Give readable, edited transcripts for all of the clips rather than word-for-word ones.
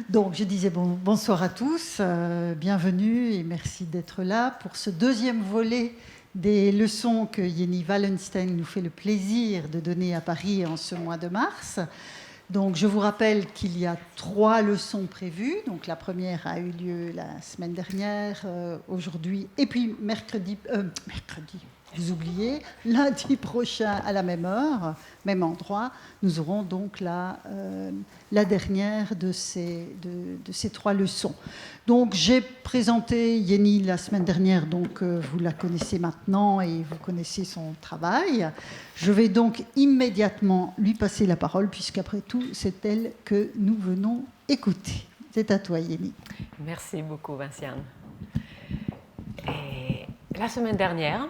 Donc, je disais bonsoir à tous, bienvenue et merci d'être là pour ce deuxième volet des leçons que Jenny Wallenstein nous fait le plaisir de donner à Paris en ce mois de mars. Donc, je vous rappelle qu'il y a 3 leçons prévues. Donc, la première a eu lieu la semaine dernière, aujourd'hui, et puis mercredi, vous oubliez, lundi prochain à la même heure, même endroit, nous aurons donc la dernière de ces 3 leçons. Donc j'ai présenté Jenny la semaine dernière, donc vous la connaissez maintenant et vous connaissez son travail. Je vais donc immédiatement lui passer la parole, puisqu'après tout, c'est elle que nous venons écouter. C'est à toi, Jenny. Merci beaucoup, Vinciane. Et la semaine dernière,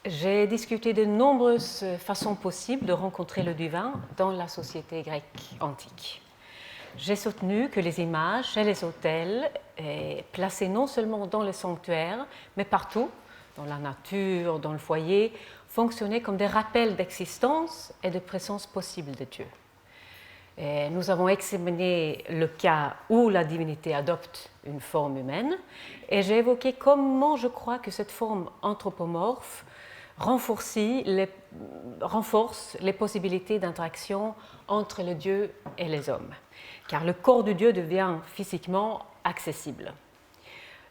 j'ai discuté de nombreuses façons possibles de rencontrer le divin dans la société grecque antique. J'ai soutenu que les images et les autels, placés non seulement dans les sanctuaires, mais partout, dans la nature, dans le foyer, fonctionnaient comme des rappels d'existence et de présence possible de Dieu. Et nous avons examiné le cas où la divinité adopte une forme humaine, et j'ai évoqué comment je crois que cette forme anthropomorphe renforce les possibilités d'interaction entre le Dieu et les hommes, car le corps de Dieu devient physiquement accessible.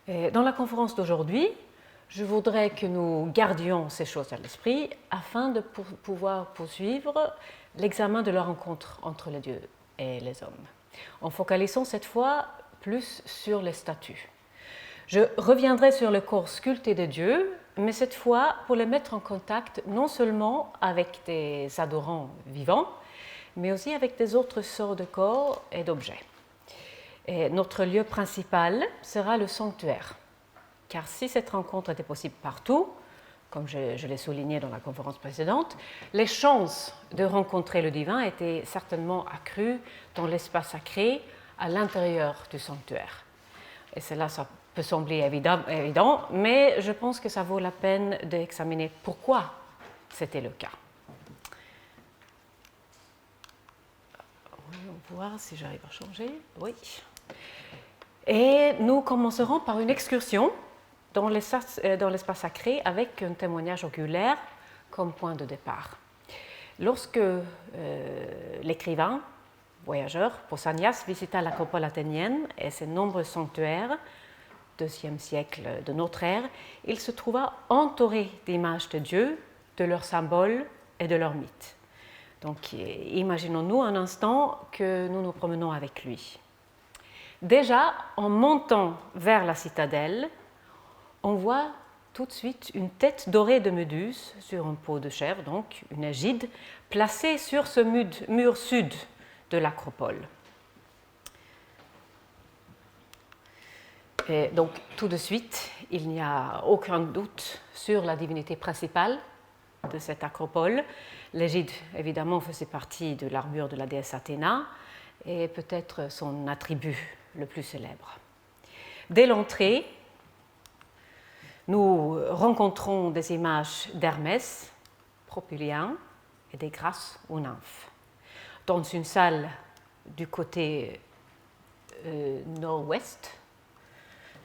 Et dans la conférence d'aujourd'hui, je voudrais que nous gardions ces choses à l'esprit afin de pouvoir poursuivre l'examen de la rencontre entre le Dieu et les hommes, en focalisant cette fois plus sur les statues. Je reviendrai sur le corps sculpté de Dieu, mais cette fois pour les mettre en contact non seulement avec des adorants vivants, mais aussi avec des autres sortes de corps et d'objets. Et notre lieu principal sera le sanctuaire, car si cette rencontre était possible partout, comme je l'ai souligné dans la conférence précédente, les chances de rencontrer le divin étaient certainement accrues dans l'espace sacré à l'intérieur du sanctuaire. Et cela, ça peut sembler évident, mais je pense que ça vaut la peine d'examiner pourquoi c'était le cas. On va voir si j'arrive à changer. Oui. Et nous commencerons par une excursion dans l'espace sacré avec un témoignage oculaire comme point de départ. Lorsque l'écrivain, voyageur, Pausanias, visita l'acropole athénienne et ses nombreux sanctuaires, 2e siècle de notre ère, il se trouva entouré d'images de Dieu, de leurs symboles et de leurs mythes. Donc imaginons-nous un instant que nous nous promenons avec lui. Déjà, en montant vers la citadelle, on voit tout de suite une tête dorée de Méduse sur un pot de chèvre, donc une égide, placée sur ce mur sud de l'acropole. Et donc tout de suite, il n'y a aucun doute sur la divinité principale de cette acropole. L'égide, évidemment, faisait partie de l'armure de la déesse Athéna et peut-être son attribut le plus célèbre. Dès l'entrée, nous rencontrons des images d'Hermès, Propylien et des grâces ou nymphes. Dans une salle du côté nord-ouest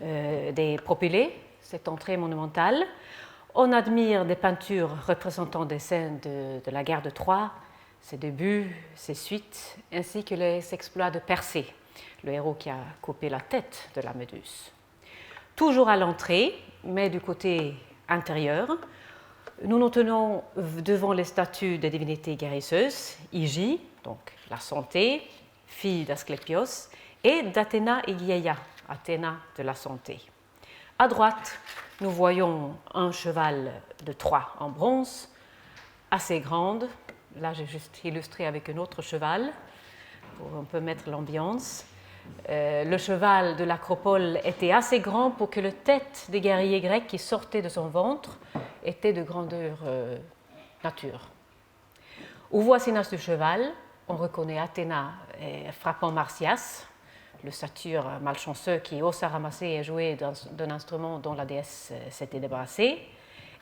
des Propylées, cette entrée monumentale, on admire des peintures représentant des scènes de la guerre de Troie, ses débuts, ses suites, ainsi que les exploits de Persée, le héros qui a coupé la tête de la Méduse. Toujours à l'entrée, mais du côté intérieur, nous nous tenons devant les statues des divinités guérisseuses, Hygie, donc la santé, fille d'Asclépios, et d'Athéna Hygieia, Athéna de la santé. À droite, nous voyons un cheval de Troie en bronze, assez grande. Là, j'ai juste illustré avec un autre cheval, pour un peu mettre l'ambiance. Le cheval de l'acropole était assez grand pour que la tête des guerriers grecs qui sortaient de son ventre était de grandeur nature. Au voisinage du cheval, on reconnaît Athéna frappant Marsyas, le satyre malchanceux qui osa ramasser et jouer d'un instrument dont la déesse s'était débarrassée,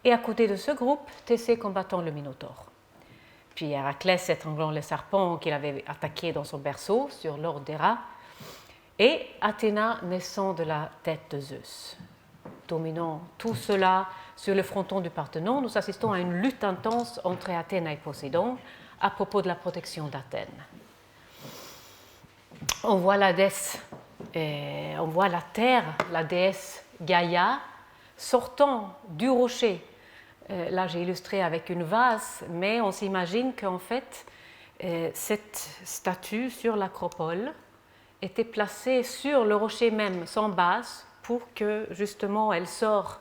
et à côté de ce groupe, Thésée combattant le Minotaure. Puis Héraclès étranglant le serpent qu'il avait attaqué dans son berceau sur l'ordre des rats, et Athéna naissant de la tête de Zeus. Dominant tout cela sur le fronton du Parthénon, nous assistons à une lutte intense entre Athéna et Poséidon à propos de la protection d'Athènes. On voit la terre, la déesse Gaïa, sortant du rocher. Là, j'ai illustré avec une vase, mais on s'imagine qu'en fait, cette statue sur l'acropole était placée sur le rocher même, sans base, pour que justement elle sorte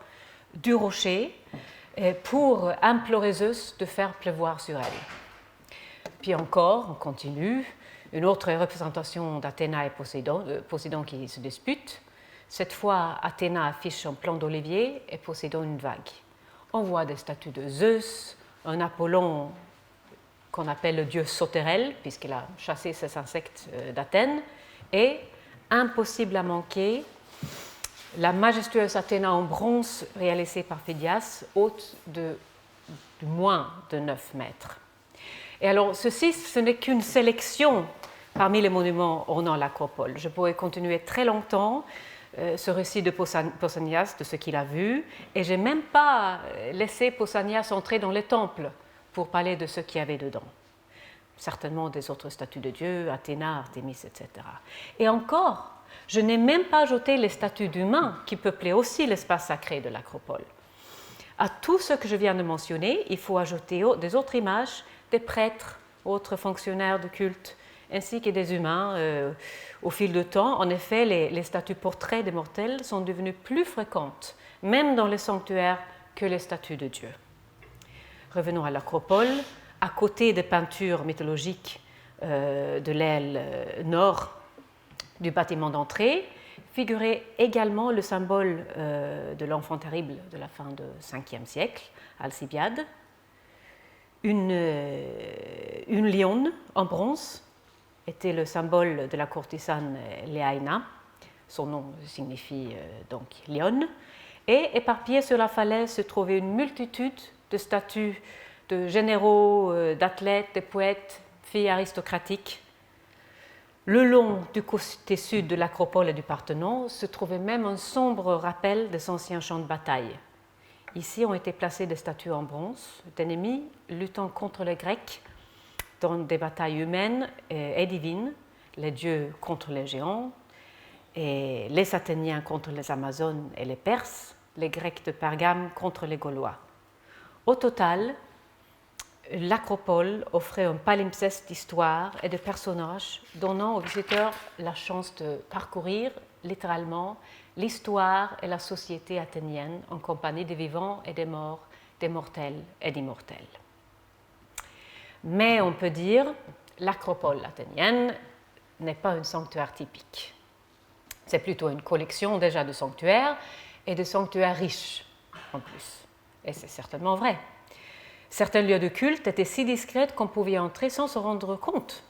du rocher pour implorer Zeus de faire pleuvoir sur elle. Puis encore, on continue, une autre représentation d'Athéna et Poséidon qui se disputent. Cette fois, Athéna affiche un plant d'olivier et Poséidon une vague. On voit des statues de Zeus, un Apollon qu'on appelle le dieu sauterelle, puisqu'il a chassé ces insectes d'Athènes, et, impossible à manquer, la majestueuse Athéna en bronze réalisée par Phidias, haute de moins de 9 mètres. Et alors, ceci, ce n'est qu'une sélection parmi les monuments ornant l'acropole. Je pourrais continuer très longtemps ce récit de Pausanias, de ce qu'il a vu, et je n'ai même pas laissé Pausanias entrer dans les temples pour parler de ce qu'il y avait dedans. Certainement des autres statues de dieux, Athéna, Artémis, etc. Et encore, je n'ai même pas ajouté les statues d'humains qui peuplaient aussi l'espace sacré de l'acropole. À tout ce que je viens de mentionner, il faut ajouter des autres images, des prêtres, autres fonctionnaires de culte, ainsi que des humains. Au fil du temps, en effet, les statues portraits des mortels sont devenues plus fréquentes, même dans les sanctuaires, que les statues de Dieu. Revenons à l'acropole. À côté des peintures mythologiques de l'aile nord du bâtiment d'entrée, figurait également le symbole de l'enfant terrible de la fin du 5e siècle, Alcibiade, une lionne en bronze était le symbole de la courtisane Léaïna, son nom signifie donc lionne, et éparpillée sur la falaise se trouvait une multitude de statues de généraux, d'athlètes, de poètes, filles aristocratiques. Le long du côté sud de l'acropole et du Parthénon se trouvait même un sombre rappel des anciens champs de bataille. Ici ont été placées des statues en bronze d'ennemis luttant contre les Grecs dans des batailles humaines et divines, les dieux contre les géants, et les Athéniens contre les Amazones et les Perses, les Grecs de Pergame contre les Gaulois. Au total, l'acropole offrait un palimpseste d'histoires et de personnages, donnant aux visiteurs la chance de parcourir littéralement l'histoire et la société athénienne en compagnie des vivants et des morts, des mortels et d'immortels. Mais on peut dire l'acropole athénienne n'est pas un sanctuaire typique. C'est plutôt une collection déjà de sanctuaires et de sanctuaires riches en plus. Et c'est certainement vrai. Certains lieux de culte étaient si discrets qu'on pouvait y entrer sans se rendre compte.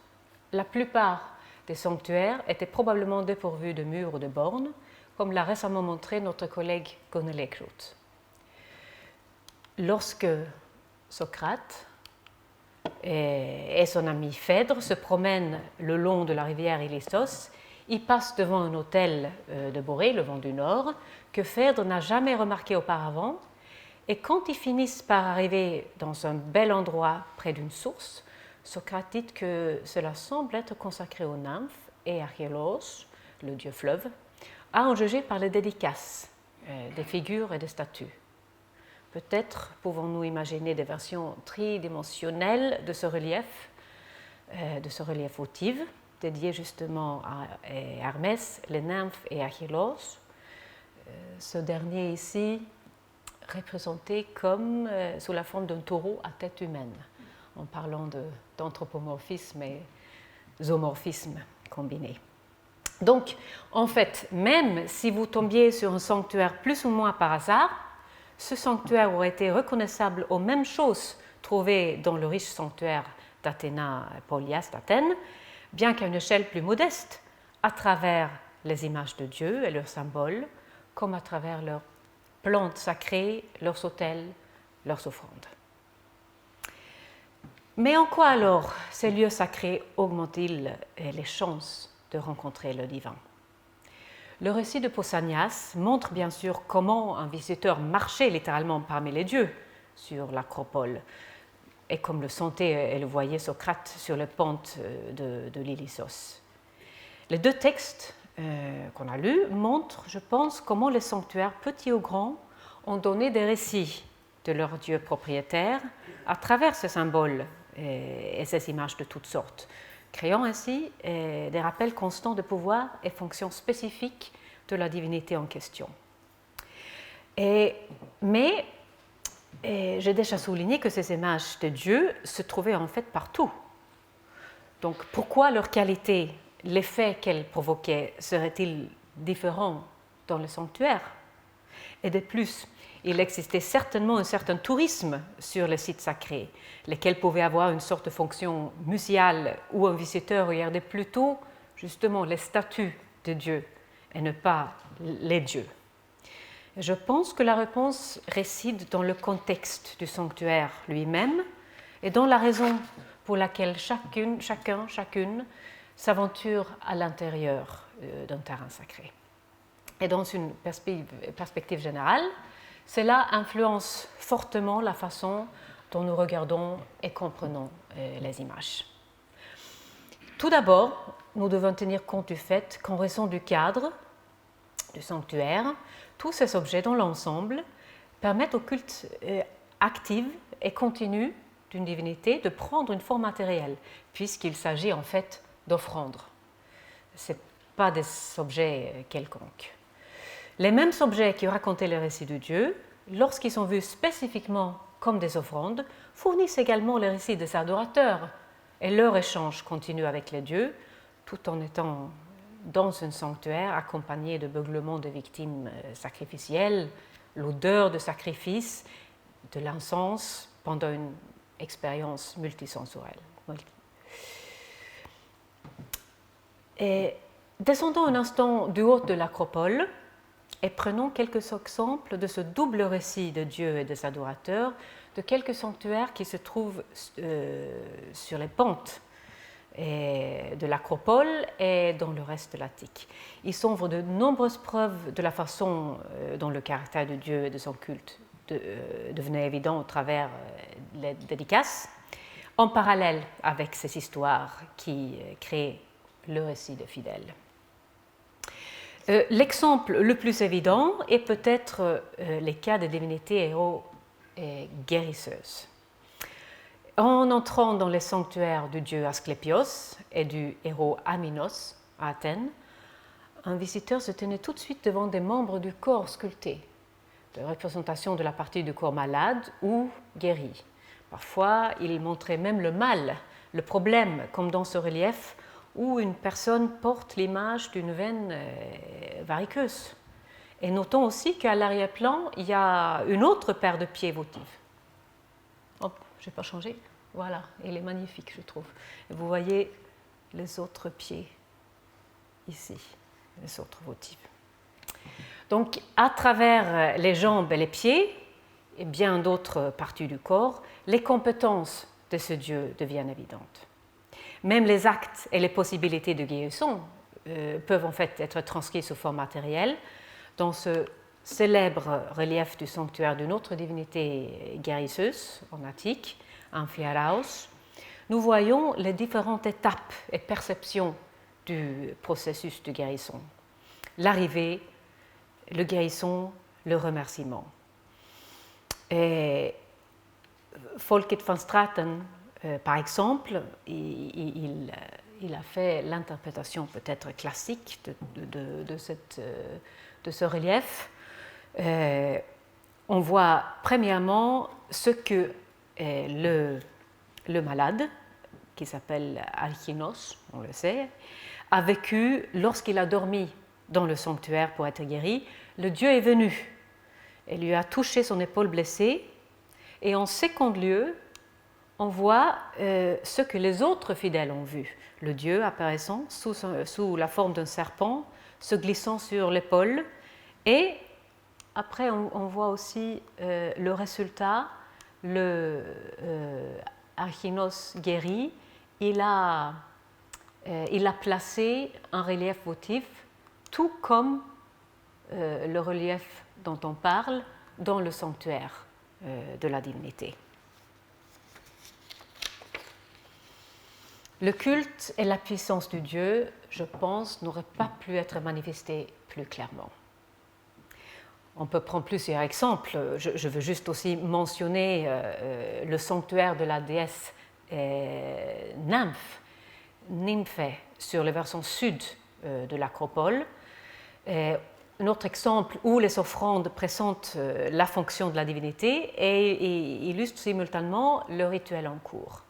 La plupart des sanctuaires étaient probablement dépourvus de murs ou de bornes, comme l'a récemment montré notre collègue Gunnar Lekroth. Lorsque Socrate et son ami Phèdre se promènent le long de la rivière Ilistos, ils passent devant un hôtel de Borée, le vent du Nord, que Phèdre n'a jamais remarqué auparavant. Et quand ils finissent par arriver dans un bel endroit près d'une source, Socrate dit que cela semble être consacré aux nymphes et à Archélos, le dieu fleuve, à en juger par les dédicaces des figures et des statues. Peut-être pouvons-nous imaginer des versions tridimensionnelles de ce relief votive, dédié justement à Hermès, les nymphes et Archélos. Ce dernier ici représenté comme sous la forme d'un taureau à tête humaine, en parlant d'anthropomorphisme et zoomorphisme combinés. Donc, en fait, même si vous tombiez sur un sanctuaire plus ou moins par hasard, ce sanctuaire aurait été reconnaissable aux mêmes choses trouvées dans le riche sanctuaire d'Athéna, Polias d'Athènes, bien qu'à une échelle plus modeste, à travers les images de Dieu et leurs symboles, comme à travers leurs plantes sacrées, leurs autels, leurs offrandes. Mais en quoi alors ces lieux sacrés augmentent-ils les chances de rencontrer le divin? Le récit de Pausanias montre bien sûr comment un visiteur marchait littéralement parmi les dieux sur l'acropole, et comme le sentait et le voyait Socrate sur les pentes de l'Ilissos. Les deux textes qu'on a lus montrent, je pense, comment les sanctuaires, petits ou grands, ont donné des récits de leurs dieux propriétaires à travers ces symboles et ces images de toutes sortes, créant ainsi des rappels constants de pouvoir et fonctions spécifiques de la divinité en question. Mais j'ai déjà souligné que ces images de Dieu se trouvaient en fait partout. Donc pourquoi leur qualité, l'effet qu'elles provoquaient, serait-il différent dans le sanctuaire? Et de plus, il existait certainement un certain tourisme sur les sites sacrés, lesquels pouvaient avoir une sorte de fonction muséale où un visiteur regardait plutôt justement les statues de Dieu et ne pas les dieux. Je pense que la réponse réside dans le contexte du sanctuaire lui-même et dans la raison pour laquelle chacune s'aventure à l'intérieur d'un terrain sacré. Et dans une perspective générale, cela influence fortement la façon dont nous regardons et comprenons les images. Tout d'abord, nous devons tenir compte du fait qu'en raison du cadre du sanctuaire, tous ces objets dans l'ensemble permettent au culte actif et continu d'une divinité de prendre une forme matérielle, puisqu'il s'agit en fait d'offrandes. Ce n'est pas des objets quelconques. Les mêmes objets qui racontaient le récit de Dieu, lorsqu'ils sont vus spécifiquement comme des offrandes, fournissent également le récit des adorateurs et leur échange continue avec les dieux, tout en étant dans un sanctuaire accompagné de beuglements de victimes sacrificielles, l'odeur de sacrifice, de l'encens pendant une expérience multisensorielle. Et descendons un instant du haut de l'acropole et prenons quelques exemples de ce double récit de Dieu et des adorateurs de quelques sanctuaires qui se trouvent sur les pentes de l'acropole et dans le reste de l'Attique. Ils sont de nombreuses preuves de la façon dont le caractère de Dieu et de son culte devenait évident au travers les dédicaces, en parallèle avec ces histoires qui créent le récit des fidèles. L'exemple le plus évident est peut-être les cas de divinités héros et guérisseuses. En entrant dans les sanctuaires du dieu Asclépios et du héros Aminos à Athènes, un visiteur se tenait tout de suite devant des membres du corps sculptés, de représentation de la partie du corps malade ou guéri. Parfois, il montrait même le mal, le problème, comme dans ce relief où une personne porte l'image d'une veine variceuse. Et notons aussi qu'à l'arrière-plan, il y a une autre paire de pieds votifs. Hop, je n'ai pas changé. Voilà, il est magnifique, je trouve. Et vous voyez les autres pieds ici, les autres votifs. Donc, à travers les jambes et les pieds, et bien d'autres parties du corps, les compétences de ce Dieu deviennent évidentes. Même les actes et les possibilités de guérison peuvent en fait être transcrits sous forme matérielle. Dans ce célèbre relief du sanctuaire d'une autre divinité guérisseuse en Attique, Amphiaraos, nous voyons les différentes étapes et perceptions du processus de guérison. L'arrivée, le guérison, le remerciement. Et Folket van Straten, par exemple, il a fait l'interprétation peut-être classique de ce relief. On voit premièrement ce que le malade, qui s'appelle Alkhinos, on le sait, a vécu lorsqu'il a dormi dans le sanctuaire pour être guéri. Le Dieu est venu et lui a touché son épaule blessée. Et en second lieu, on voit ce que les autres fidèles ont vu. Le Dieu apparaissant sous la forme d'un serpent, se glissant sur l'épaule. Et après, on voit aussi le résultat, le Alkhinos guéri. Il a placé un relief votif tout comme le relief dont on parle dans le sanctuaire de la divinité. Le culte et la puissance du Dieu, je pense, n'auraient pas pu être manifestés plus clairement. On peut prendre plusieurs exemples. Je veux juste aussi mentionner le sanctuaire de la déesse Nymphée, sur le versant sud de l'acropole. Un autre exemple où les offrandes présentent la fonction de la divinité et illustrent simultanément le rituel en cours.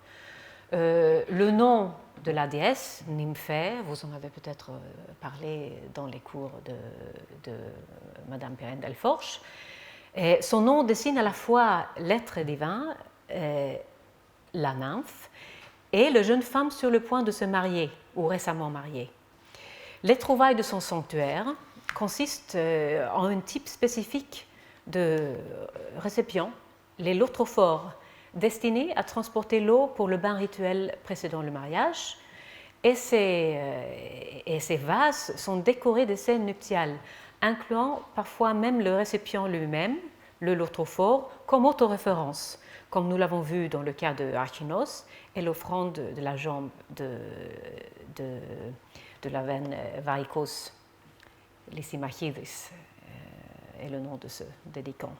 Le nom de la déesse, Nymphée, vous en avez peut-être parlé dans les cours de Madame Perrine Delforge. Son nom désigne à la fois l'être divin, la nymphe, et la jeune femme sur le point de se marier ou récemment mariée. Les trouvailles de son sanctuaire consistent en un type spécifique de récipient, les lotrophores, destinés à transporter l'eau pour le bain rituel précédant le mariage. Et ces vases sont décorés de scènes nuptiales, incluant parfois même le récipient lui-même, le lotrophore, comme autoréférence, comme nous l'avons vu dans le cas de Archinos et l'offrande de la jambe de la veine varicose, Lysimachidis est le nom de ce dédicant.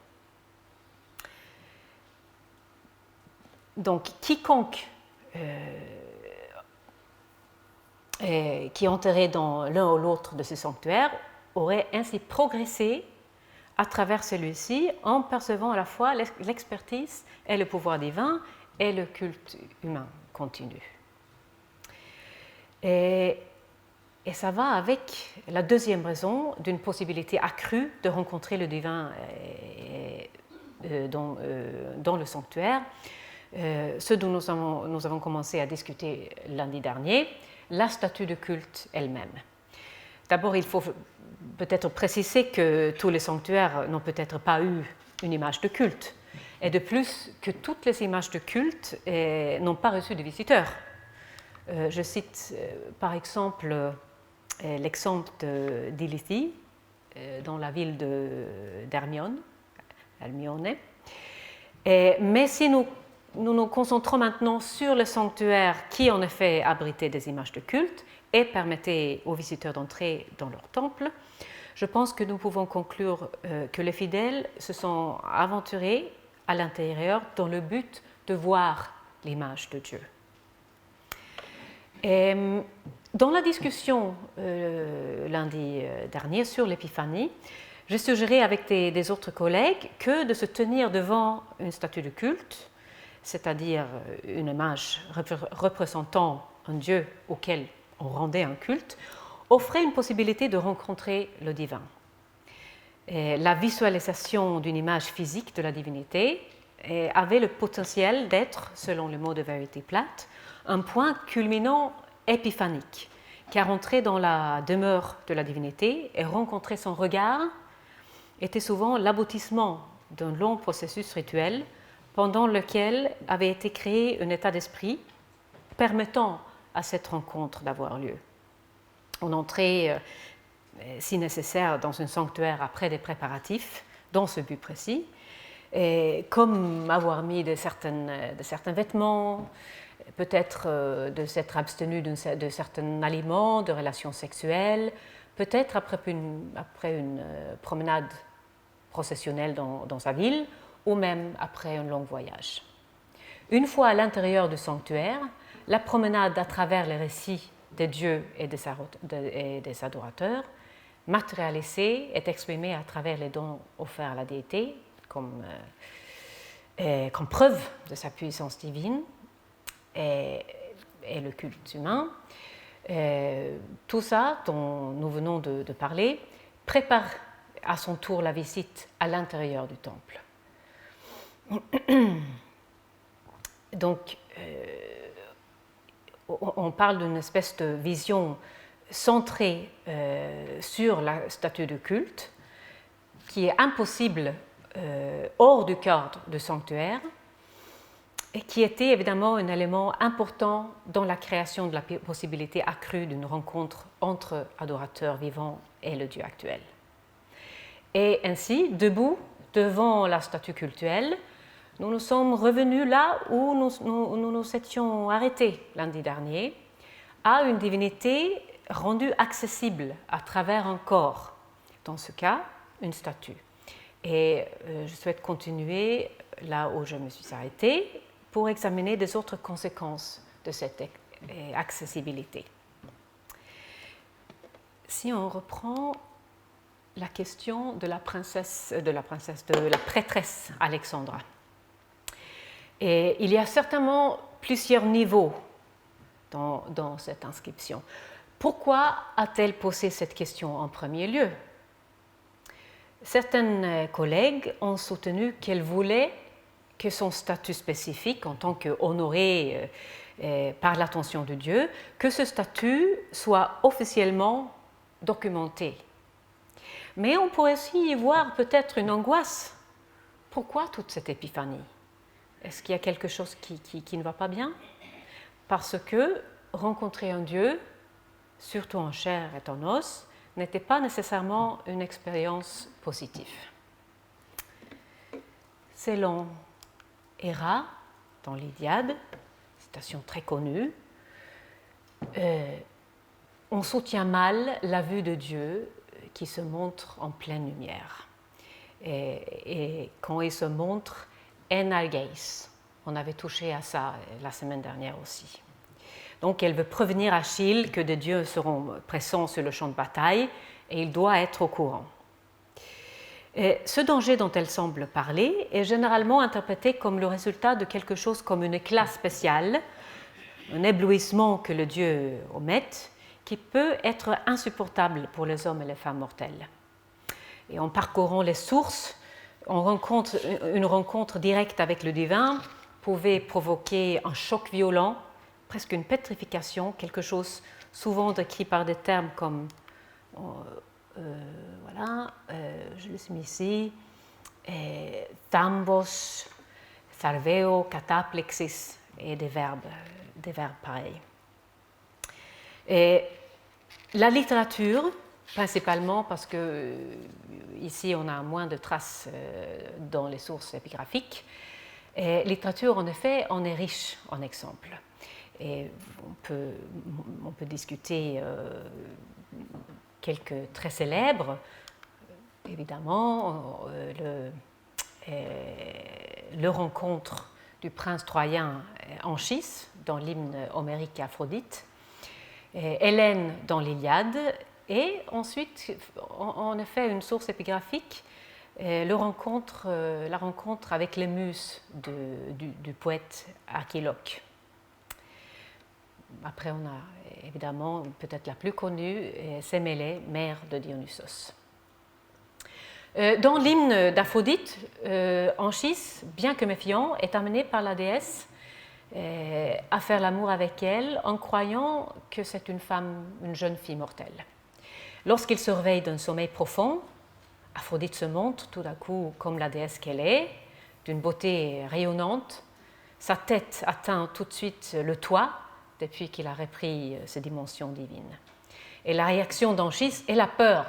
Donc, quiconque qui entrait dans l'un ou l'autre de ces sanctuaires aurait ainsi progressé à travers celui-ci en percevant à la fois l'expertise et le pouvoir divin et le culte humain continu. Et ça va avec la deuxième raison d'une possibilité accrue de rencontrer le divin dans le sanctuaire, ce dont nous avons commencé à discuter lundi dernier, la statue de culte elle-même. D'abord, il faut peut-être préciser que tous les sanctuaires n'ont peut-être pas eu une image de culte, et de plus que toutes les images de culte n'ont pas reçu de visiteurs. Je cite par exemple l'exemple d'Ilithi dans la ville d'Hermione, mais si nous nous concentrons maintenant sur le sanctuaire qui en effet abritait des images de culte et permettait aux visiteurs d'entrer dans leur temple, je pense que nous pouvons conclure que les fidèles se sont aventurés à l'intérieur dans le but de voir l'image de Dieu. Et dans la discussion lundi dernier sur l'Épiphanie, j'ai suggéré avec des autres collègues que de se tenir devant une statue de culte, c'est-à-dire une image représentant un Dieu auquel on rendait un culte, offrait une possibilité de rencontrer le divin. Et la visualisation d'une image physique de la divinité avait le potentiel d'être, selon le mot de Verity Platt, un point culminant épiphanique, car entrer dans la demeure de la divinité et rencontrer son regard était souvent l'aboutissement d'un long processus rituel pendant lequel avait été créé un état d'esprit permettant à cette rencontre d'avoir lieu. On entrait, si nécessaire, dans un sanctuaire après des préparatifs, dans ce but précis, comme avoir mis de certains vêtements, peut-être de s'être abstenu de certains aliments, de relations sexuelles, peut-être après une promenade processionnelle dans sa ville, ou même après un long voyage. Une fois à l'intérieur du sanctuaire, la promenade à travers les récits des dieux et des adorateurs, matérialisée, est exprimée à travers les dons offerts à la déité comme preuve de sa puissance divine et le culte humain. Tout ça dont nous venons de parler prépare à son tour la visite à l'intérieur du temple. Donc, on parle d'une espèce de vision centrée sur la statue de culte qui est impossible hors du cadre du sanctuaire et qui était évidemment un élément important dans la création de la possibilité accrue d'une rencontre entre adorateurs vivants est le Dieu actuel. Et ainsi, debout devant la statue cultuelle, nous nous sommes revenus là où nous étions arrêtés lundi dernier, à une divinité rendue accessible à travers un corps, dans ce cas, une statue. Et je souhaite continuer là où je me suis arrêtée pour examiner des autres conséquences de cette accessibilité. Si on reprend la question de la prêtresse Alexandra, et il y a certainement plusieurs niveaux dans cette inscription. Pourquoi a-t-elle posé cette question en premier lieu? Certains collègues ont soutenu qu'elle voulait que son statut spécifique en tant qu'honorée par l'attention de Dieu, que ce statut soit officiellement documenté. Mais on pourrait aussi y voir peut-être une angoisse. Pourquoi toute cette épiphanie? Est-ce qu'il y a quelque chose qui ne va pas bien? Parce que rencontrer un Dieu, surtout en chair et en os, n'était pas nécessairement une expérience positive. Selon Héra, dans l'Iliade, citation très connue, on soutient mal la vue de Dieu qui se montre en pleine lumière. Et quand il se montre en algeis, on avait touché à ça la semaine dernière aussi. Donc elle veut prévenir Achille que des dieux seront présents sur le champ de bataille et il doit être au courant. Et ce danger dont elle semble parler est généralement interprété comme le résultat de quelque chose comme une éclat spécial, un éblouissement que le dieu omet, qui peut être insupportable pour les hommes et les femmes mortels. Et en parcourant les sources, une rencontre directe avec le divin pouvait provoquer un choc violent, presque une pétrification, quelque chose souvent décrit par des termes comme, je le suis mis ici, thambos, tharveo, cataplexis, et des verbes pareils. Et la littérature, principalement parce que ici on a moins de traces dans les sources épigraphiques, et littérature en effet en est riche en exemples. Et on peut discuter quelques très célèbres, évidemment, le rencontre du prince troyen Anchis dans l'hymne homérique Aphrodite, Hélène dans l'Iliade, et ensuite, en effet, une source épigraphique, la rencontre avec les muses du poète Archiloque. Après, on a évidemment, peut-être la plus connue, Sémélé, mère de Dionysos. Dans l'hymne d'Aphrodite, Anchis, bien que méfiant, est amené par la déesse à faire l'amour avec elle en croyant que c'est une jeune fille mortelle. Lorsqu'il se réveille d'un sommeil profond, Aphrodite se montre tout à coup comme la déesse qu'elle est, d'une beauté rayonnante. Sa tête atteint tout de suite le toit depuis qu'il a repris ses dimensions divines. Et la réaction d'Anchis est la peur.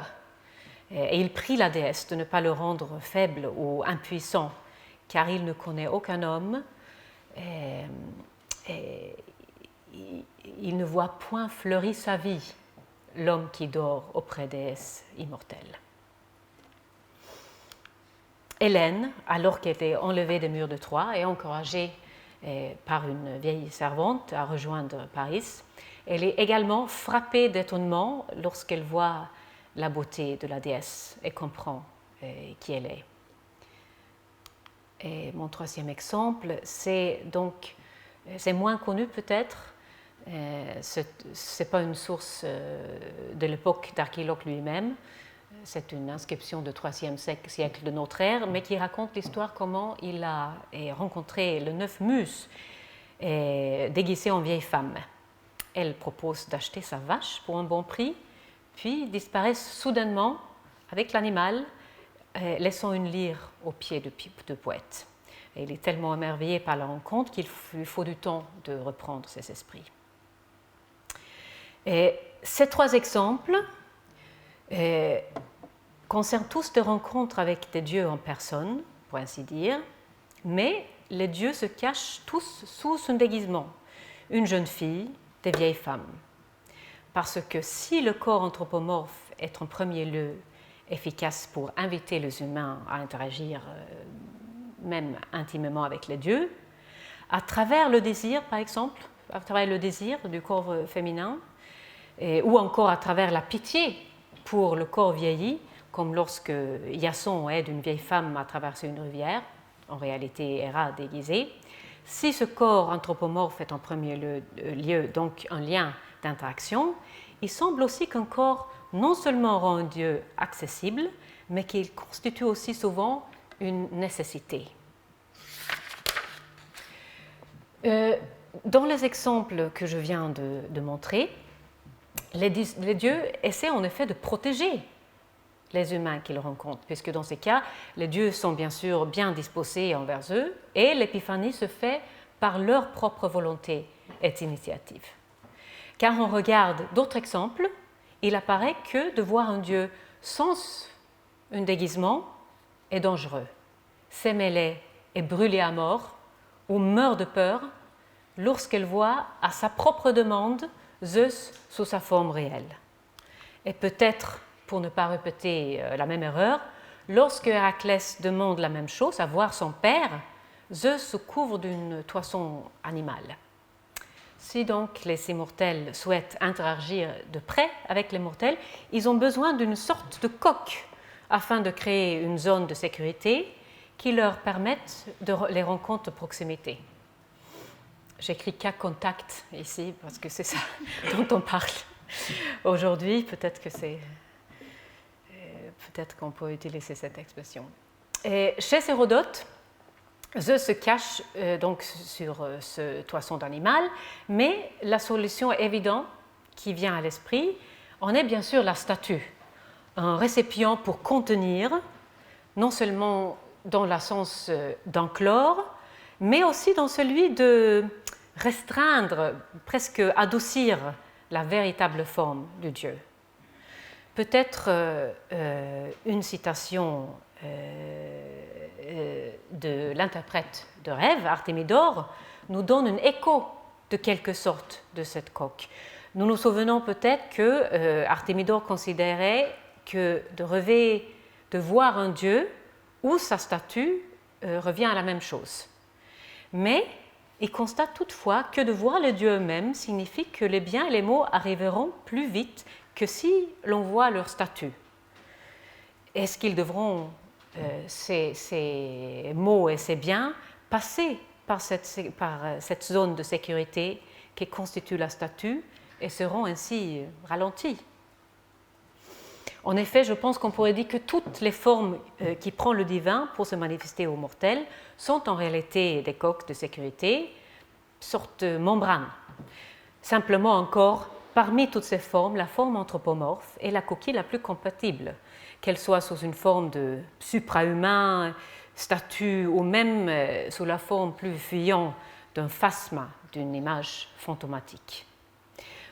Et il prie la déesse de ne pas le rendre faible ou impuissant, car il ne connaît aucun homme et il ne voit point fleurir sa vie, l'homme qui dort auprès des déesses immortelles. Hélène, alors qu'elle était enlevée des murs de Troie et encouragée par une vieille servante à rejoindre Paris, elle est également frappée d'étonnement lorsqu'elle voit la beauté de la déesse et comprend qui elle est. Et mon troisième exemple, c'est moins connu peut-être, ce n'est pas une source de l'époque d'Archiloque lui-même, c'est une inscription du IIIe siècle de notre ère, mais qui raconte l'histoire comment il a rencontré le 9 Muses déguisé en vieille femme. Elle propose d'acheter sa vache pour un bon prix, puis disparaît soudainement avec l'animal, laissant une lyre au pied du poète. Et il est tellement émerveillé par la rencontre qu'il lui faut du temps de reprendre ses esprits. Et ces trois exemples concernent tous des rencontres avec des dieux en personne, pour ainsi dire, mais les dieux se cachent tous sous un déguisement, une jeune fille, des vieilles femmes. Parce que si le corps anthropomorphe est en premier lieu efficace pour inviter les humains à interagir même intimement avec les dieux, à travers le désir, par exemple, à travers le désir du corps féminin, ou encore à travers la pitié pour le corps vieilli, comme lorsque Iason aide une vieille femme à traverser une rivière, en réalité Héra déguisée. Si ce corps anthropomorphe est en premier lieu donc un lien d'interaction, il semble aussi qu'un corps non seulement rend un dieu accessible, mais qu'il constitue aussi souvent une nécessité. Dans les exemples que je viens de montrer, les dieux essaient en effet de protéger les humains qu'ils rencontrent, puisque dans ces cas, les dieux sont bien sûr bien disposés envers eux, et l'épiphanie se fait par leur propre volonté et initiative. Car on regarde d'autres exemples, il apparaît que de voir un dieu sans un déguisement est dangereux. Sémélé est brûlée à mort ou meurt de peur lorsqu'elle voit à sa propre demande Zeus sous sa forme réelle. Et peut-être, pour ne pas répéter la même erreur, lorsque Héraclès demande la même chose, à voir son père, Zeus se couvre d'une toison animale. Si donc les immortels souhaitent interagir de près avec les mortels, ils ont besoin d'une sorte de coque afin de créer une zone de sécurité qui leur permette les rencontres de proximité. J'écris cas contact ici parce que c'est ça dont on parle aujourd'hui. Peut-être qu'on peut utiliser cette expression. Et chez Hérodote, Zeus se cache donc sur ce toison d'animal, mais la solution évidente qui vient à l'esprit en est bien sûr la statue, un récipient pour contenir, non seulement dans le sens d'enclore, mais aussi dans celui de restreindre, presque adoucir la véritable forme du Dieu. Peut-être une citation de l'interprète de rêve, Artémidore, nous donne un écho de quelque sorte de cette coque. Nous nous souvenons peut-être que Artémidore considérait que de rêver, de voir un Dieu ou sa statue revient à la même chose. Mais il constate toutefois que de voir les dieux eux-mêmes signifie que les biens et les maux arriveront plus vite que si l'on voit leur statut. Est-ce qu'ils devront, ces maux et ces biens, passer par cette zone de sécurité qui constitue la statue et seront ainsi ralentis? En effet, je pense qu'on pourrait dire que toutes les formes qui prend le divin pour se manifester aux mortels sont en réalité des coques de sécurité, sorte de membrane. Simplement encore, parmi toutes ces formes, la forme anthropomorphe est la coquille la plus compatible, qu'elle soit sous une forme de suprahumain, statue, ou même sous la forme plus fuyante d'un phasma, d'une image fantomatique.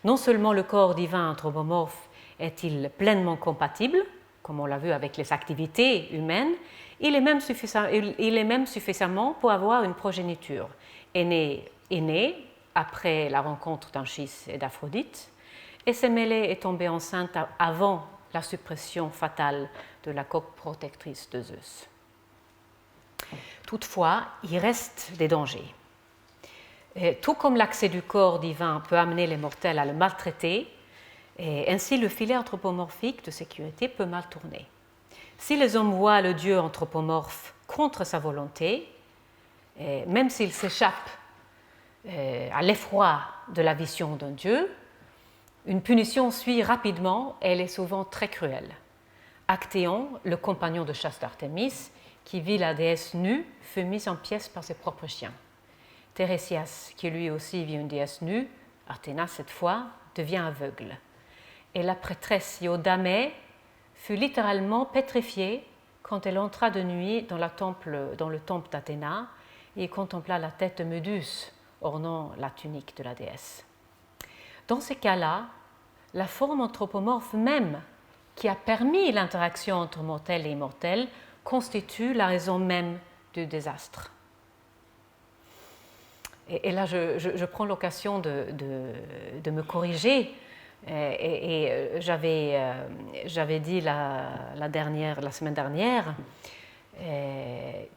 Non seulement le corps divin anthropomorphe est-il pleinement compatible, comme on l'a vu avec les activités humaines, il est même suffisamment pour avoir une progéniture. Aîné est né après la rencontre d'Anchis et d'Aphrodite, et Sémélé est tombée enceinte avant la suppression fatale de la coque protectrice de Zeus. Toutefois, il reste des dangers. Et tout comme l'accès du corps divin peut amener les mortels à le maltraiter, et ainsi le filet anthropomorphique de sécurité peut mal tourner. Si les hommes voient le Dieu anthropomorphe contre sa volonté, et même s'il s'échappe à l'effroi de la vision d'un Dieu, une punition suit rapidement et elle est souvent très cruelle. Actéon, le compagnon de chasse d'Artémis, qui vit la déesse nue, fut mis en pièces par ses propres chiens. Térésias, qui lui aussi vit une déesse nue, Athéna cette fois, devient aveugle. Et la prêtresse Iodamé fut littéralement pétrifiée quand elle entra de nuit dans le temple d'Athéna et contempla la tête de Méduse ornant la tunique de la déesse. Dans ces cas-là, la forme anthropomorphe même qui a permis l'interaction entre mortels et immortels constitue la raison même du désastre. Et là, je prends l'occasion de me corriger. J'avais dit la semaine dernière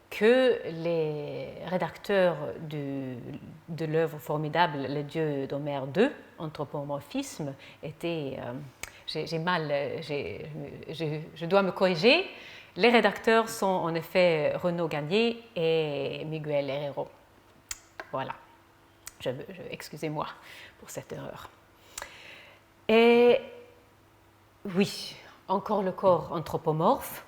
que les rédacteurs de l'œuvre formidable Les dieux d'Homère II, Anthropomorphisme, étaient... je dois me corriger. Les rédacteurs sont en effet Renaud Gagné et Miguel Herrero. Voilà. Excusez-moi pour cette erreur. Et oui, encore le corps anthropomorphe.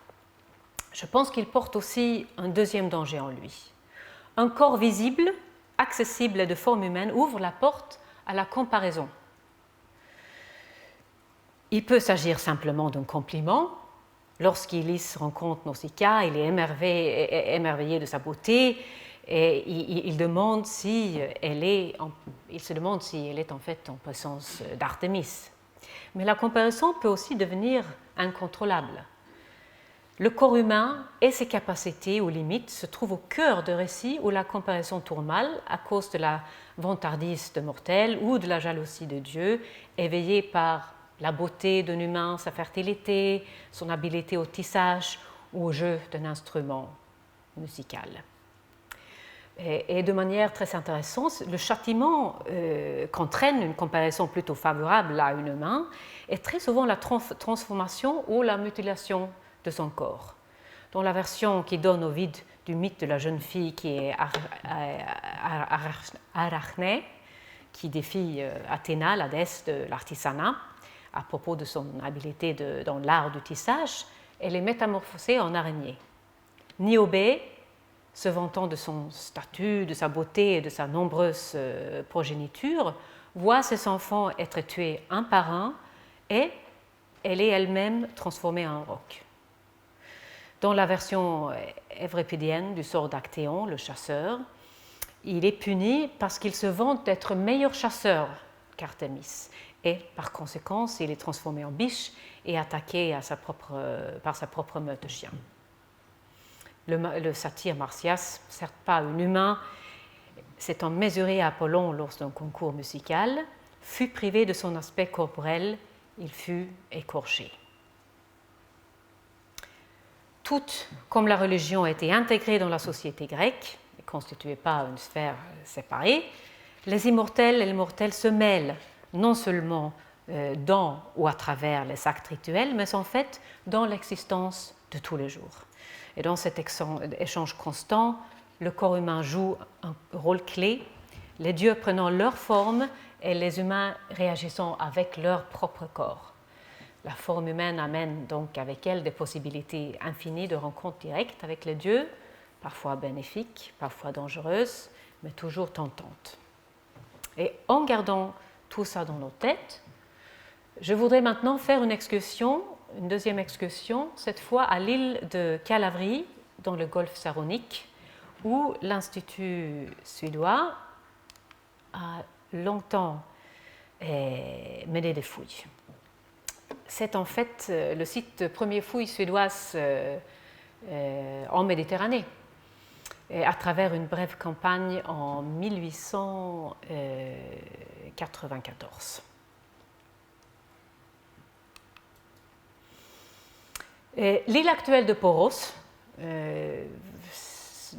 Je pense qu'il porte aussi un deuxième danger en lui. Un corps visible, accessible et de forme humaine ouvre la porte à la comparaison. Il peut s'agir simplement d'un compliment. Lorsqu'Ulysse rencontre Nausicaa, il est émerveillé de sa beauté et il se demande si elle est en fait en présence d'Artémis. Mais la comparaison peut aussi devenir incontrôlable. Le corps humain et ses capacités ou limites se trouvent au cœur de récits où la comparaison tourne mal à cause de la vantardise de mortels ou de la jalousie de Dieu, éveillée par la beauté d'un humain, sa fertilité, son habileté au tissage ou au jeu d'un instrument musical. Et de manière très intéressante, le châtiment qu'entraîne une comparaison plutôt favorable à un humain est très souvent la transformation ou la mutilation de son corps. Dans la version qui donne Ovide du mythe de la jeune fille qui est Arachné, qui défie Athéna, la déesse de l'artisanat, à propos de son habileté dans l'art du tissage, elle est métamorphosée en araignée. Niobé, se vantant de son statut, de sa beauté et de sa nombreuse progéniture, voit ses enfants être tués un par un et elle est elle-même transformée en roc. Dans la version évripédienne du sort d'Actéon, le chasseur, il est puni parce qu'il se vante d'être meilleur chasseur qu'Artémis. Et par conséquent, il est transformé en biche et attaqué par sa propre meute de chiens. Le satyre Marsyas, certes pas un humain, s'étant mesuré à Apollon lors d'un concours musical, fut privé de son aspect corporel, il fut écorché. Toutes, comme la religion a été intégrée dans la société grecque, ne constituait pas une sphère séparée, les immortels et les mortels se mêlent non seulement dans ou à travers les actes rituels, mais en fait dans l'existence de tous les jours. Et dans cet échange constant, le corps humain joue un rôle clé, les dieux prenant leur forme et les humains réagissant avec leur propre corps. La forme humaine amène donc avec elle des possibilités infinies de rencontres directes avec les dieux, parfois bénéfiques, parfois dangereuses, mais toujours tentantes. Et en gardant tout ça dans nos têtes, je voudrais maintenant faire une deuxième excursion, cette fois à l'île de Calavrie, dans le golfe Saronique, où l'Institut suédois a longtemps mené des fouilles. C'est en fait le site de première fouille suédoise en Méditerranée, à travers une brève campagne en 1894. L'île actuelle de Poros,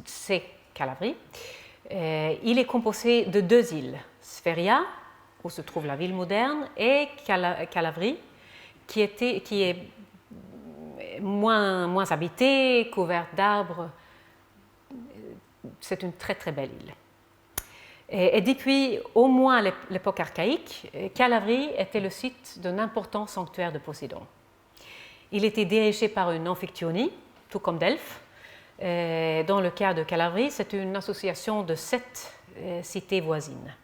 c'est Calavrie. Il est composé de deux îles, Sferia, où se trouve la ville moderne, et Calavrie, qui est moins habitée, couverte d'arbres. C'est une très très belle île. Et depuis au moins l'époque archaïque, Calavrie était le site d'un important sanctuaire de Poséidon. Il était dirigé par une amphictyonie, tout comme Delphes. Dans le cas de Calavrie, c'est une association de 7 cités voisines.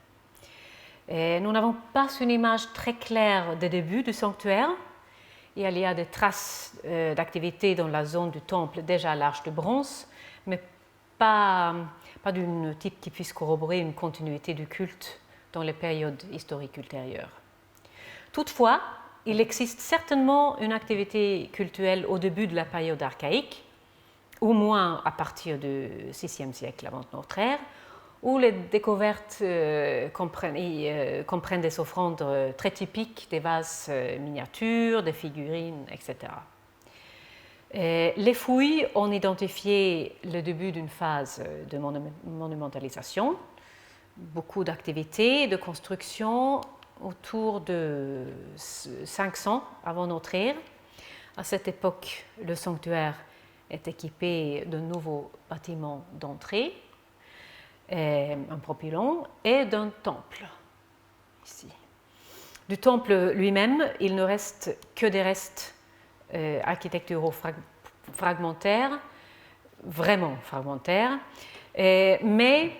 Nous n'avons pas une image très claire des débuts du sanctuaire. Il y a des traces d'activité dans la zone du temple déjà à l'Arche de Bronze, mais pas d'un type qui puisse corroborer une continuité du culte dans les périodes historiques ultérieures. Toutefois, il existe certainement une activité cultuelle au début de la période archaïque, au moins à partir du VIe siècle avant notre ère, où les découvertes comprennent des offrandes très typiques, des vases miniatures, des figurines, etc. Les fouilles ont identifié le début d'une phase de monumentalisation, beaucoup d'activités, de construction autour de 500 avant notre ère. À cette époque, le sanctuaire est équipé de nouveaux bâtiments d'entrée, un propylon et d'un temple, ici. Du temple lui-même, il ne reste que des restes architecturaux fragmentaires, vraiment fragmentaires, mais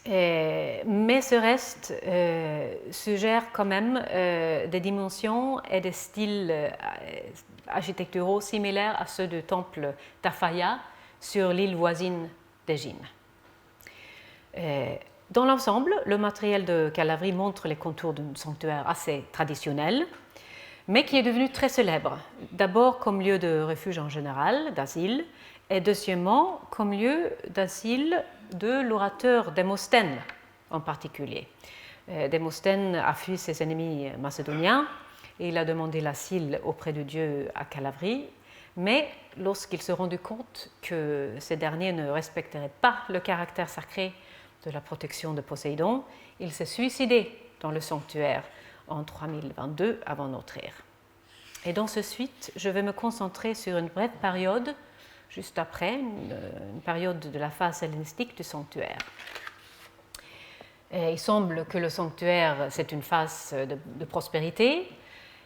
ce reste suggère quand même des dimensions et des styles architecturaux similaires à ceux du temple d'Afaya sur l'île voisine d'Égine. Dans l'ensemble, le matériel de Calavrie montre les contours d'un sanctuaire assez traditionnel, mais qui est devenu très célèbre, d'abord comme lieu de refuge en général, d'asile, et deuxièmement comme lieu d'asile de l'orateur Démosthène en particulier. Démosthène a fui ses ennemis macédoniens et il a demandé l'asile auprès de Dieu à Calavrie, mais lorsqu'il s'est rendu compte que ces derniers ne respecteraient pas le caractère sacré de la protection de Poséidon, il s'est suicidé dans le sanctuaire en 3022 avant notre ère. Et dans ce suite, je vais me concentrer sur une brève période, juste après, une période de la phase hellénistique du sanctuaire. Et il semble que le sanctuaire, c'est une phase de prospérité,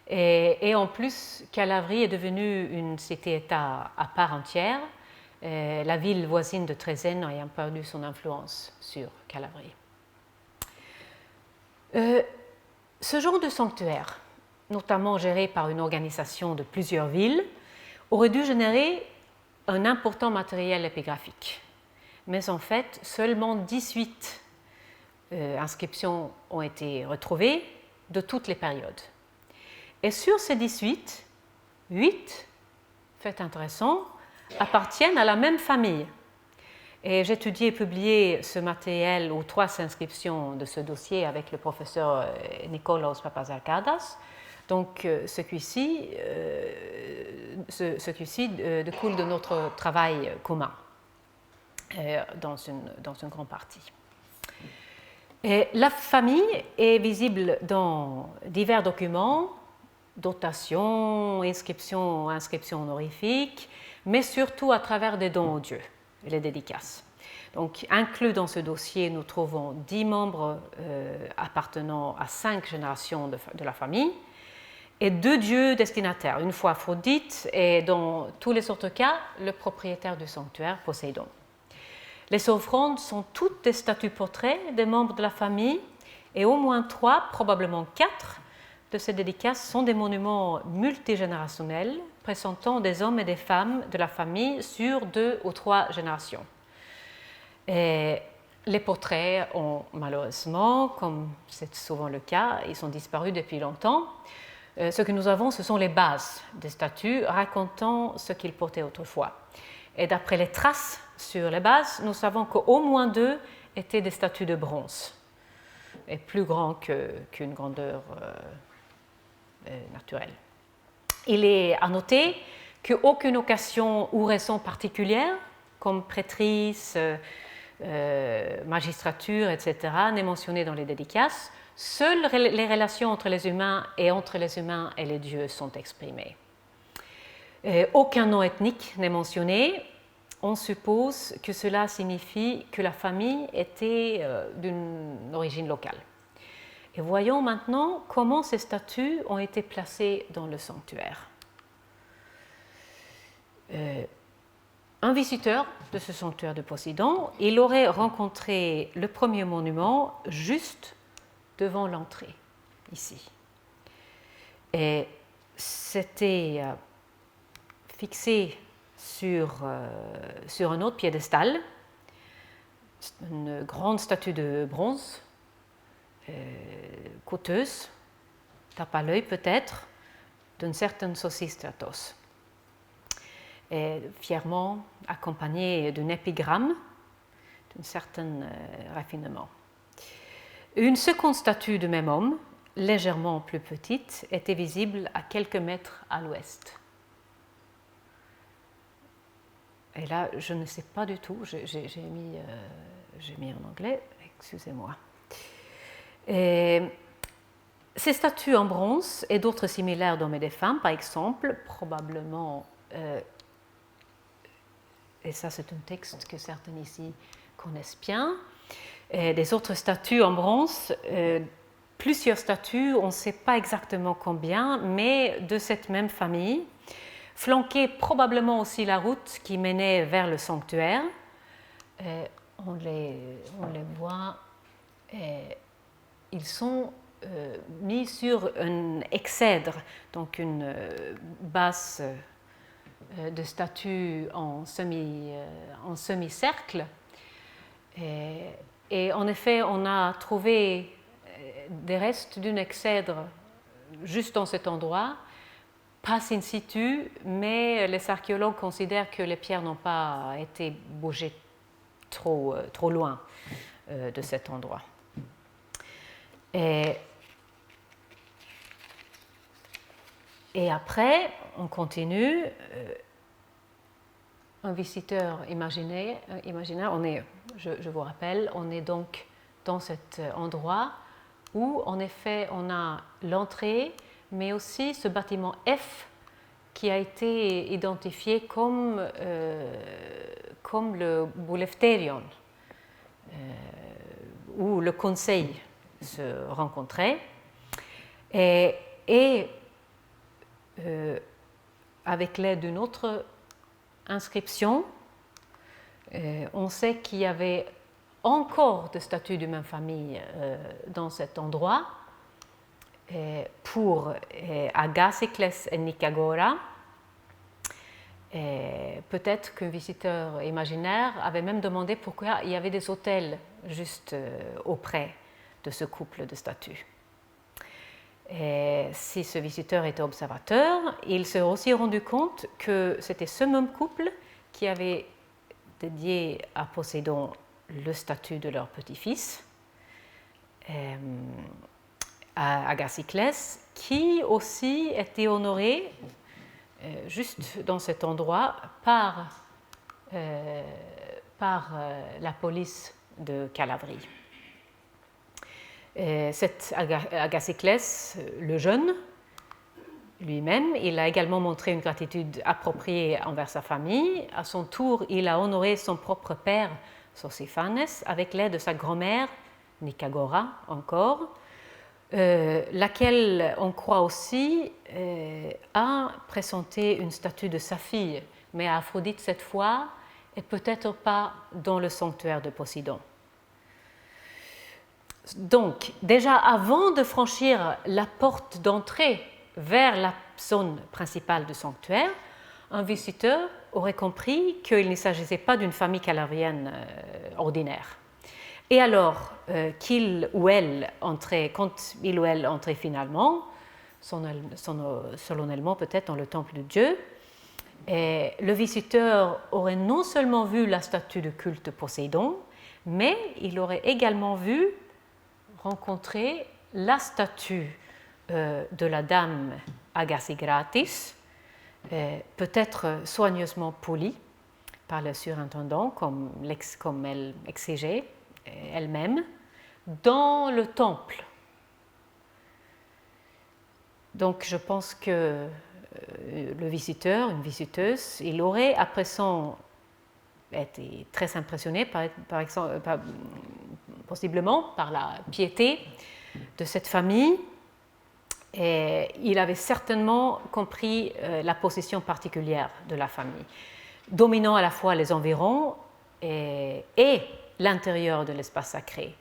et en plus, Calavrie est devenue une cité-État à part entière, la ville voisine de Trézène ayant perdu son influence sur Calavrie. Ce genre de sanctuaire, notamment géré par une organisation de plusieurs villes, aurait dû générer un important matériel épigraphique. Mais en fait, seulement 18 inscriptions ont été retrouvées de toutes les périodes. Et sur ces 18, 8, fait intéressant, appartiennent à la même famille. Et j'ai étudié et publié ce matériel aux 3 inscriptions de ce dossier avec le professeur Nikolaos Papazarkadas. Donc ce qui-ci découle de notre travail commun dans une grande partie. Et la famille est visible dans divers documents, dotations, inscriptions honorifiques, mais surtout à travers des dons aux dieux, les dédicaces. Donc, inclus dans ce dossier, nous trouvons 10 membres appartenant à 5 générations de la famille et 2 dieux destinataires, une fois Aphrodite et dans tous les autres cas, le propriétaire du sanctuaire, Poséidon. Les offrandes sont toutes des statues portraits des membres de la famille et au moins 3, probablement 4 de ces dédicaces sont des monuments multigénérationnels présentant des hommes et des femmes de la famille sur 2 ou 3 générations. Et les portraits ont malheureusement, comme c'est souvent le cas, ils sont disparus depuis longtemps. Ce que nous avons, ce sont les bases des statues racontant ce qu'ils portaient autrefois. Et d'après les traces sur les bases, nous savons qu'au moins 2 étaient des statues de bronze, et plus grands qu'une grandeur naturelle. Il est à noter qu'aucune occasion ou raison particulière, comme prêtrise, magistrature, etc., n'est mentionnée dans les dédicaces. Seules les relations entre les humains et entre les humains et les dieux sont exprimées. Aucun nom ethnique n'est mentionné. On suppose que cela signifie que la famille était d'une origine locale. Et voyons maintenant comment ces statues ont été placées dans le sanctuaire. Un visiteur de ce sanctuaire de Poséidon, il aurait rencontré le premier monument juste devant l'entrée, ici. Et c'était fixé sur un autre piédestal, une grande statue de bronze, coûteuse, tape à l'œil peut-être, d'une certaine Sosistratos, et fièrement accompagnée d'un épigramme, d'un certain raffinement. Une seconde statue du même homme, légèrement plus petite, était visible à quelques mètres à l'ouest. Et là, je ne sais pas du tout, j'ai mis en anglais, excusez-moi. Ces statues en bronze et d'autres similaires d'hommes et de femmes, par exemple, probablement, et ça c'est un texte que certains ici connaissent bien, des autres statues en bronze, plusieurs statues, on ne sait pas exactement combien, mais de cette même famille, flanquaient probablement aussi la route qui menait vers le sanctuaire. On les voit, ils sont mis sur un exèdre, donc une base de statues en semi-cercle. Et en effet, on a trouvé des restes d'un exèdre juste dans cet endroit, pas in situ, mais les archéologues considèrent que les pierres n'ont pas été bougées trop loin de cet endroit. Et après, on continue. Un visiteur imaginaire, je vous rappelle, on est donc dans cet endroit où, en effet, on a l'entrée, mais aussi ce bâtiment F qui a été identifié comme le Boulefterion, où le conseil se rencontrait. Et avec l'aide d'une autre inscription, on sait qu'il y avait encore des statues de même famille dans cet endroit pour Agasikles et Nikagora. Peut-être qu'un visiteur imaginaire avait même demandé pourquoi il y avait des autels juste auprès de ce couple de statues. Et si ce visiteur était observateur, il s'est aussi rendu compte que c'était ce même couple qui avait dédié à Poséidon le statut de leur petit-fils, à Agasikles, qui aussi était honoré juste dans cet endroit par la police de Calavrie. Cet Agasikles, le jeune, lui-même, il a également montré une gratitude appropriée envers sa famille. À son tour, il a honoré son propre père, Sosiphanes, avec l'aide de sa grand-mère, Nikagora, encore, laquelle, on croit aussi, a présenté une statue de sa fille, mais à Aphrodite cette fois, et peut-être pas dans le sanctuaire de Poséidon. Donc, déjà avant de franchir la porte d'entrée vers la zone principale du sanctuaire, un visiteur aurait compris qu'il ne s'agissait pas d'une famille calavrienne ordinaire. Et alors qu'il ou elle entrait, quand il ou elle entrait finalement, solennellement peut-être dans le temple de Dieu, et le visiteur aurait non seulement vu la statue de culte de Poséidon, mais il aurait également rencontrer la statue de la dame Agasigratis, peut-être soigneusement polie par le surintendant, comme elle exigeait elle-même, dans le temple. Donc je pense que le visiteur, une visiteuse, il aurait, après son, été très impressionné possiblement par la piété de cette famille, et il avait certainement compris la position particulière de la famille, dominant à la fois les environs et l'intérieur de l'espace sacré.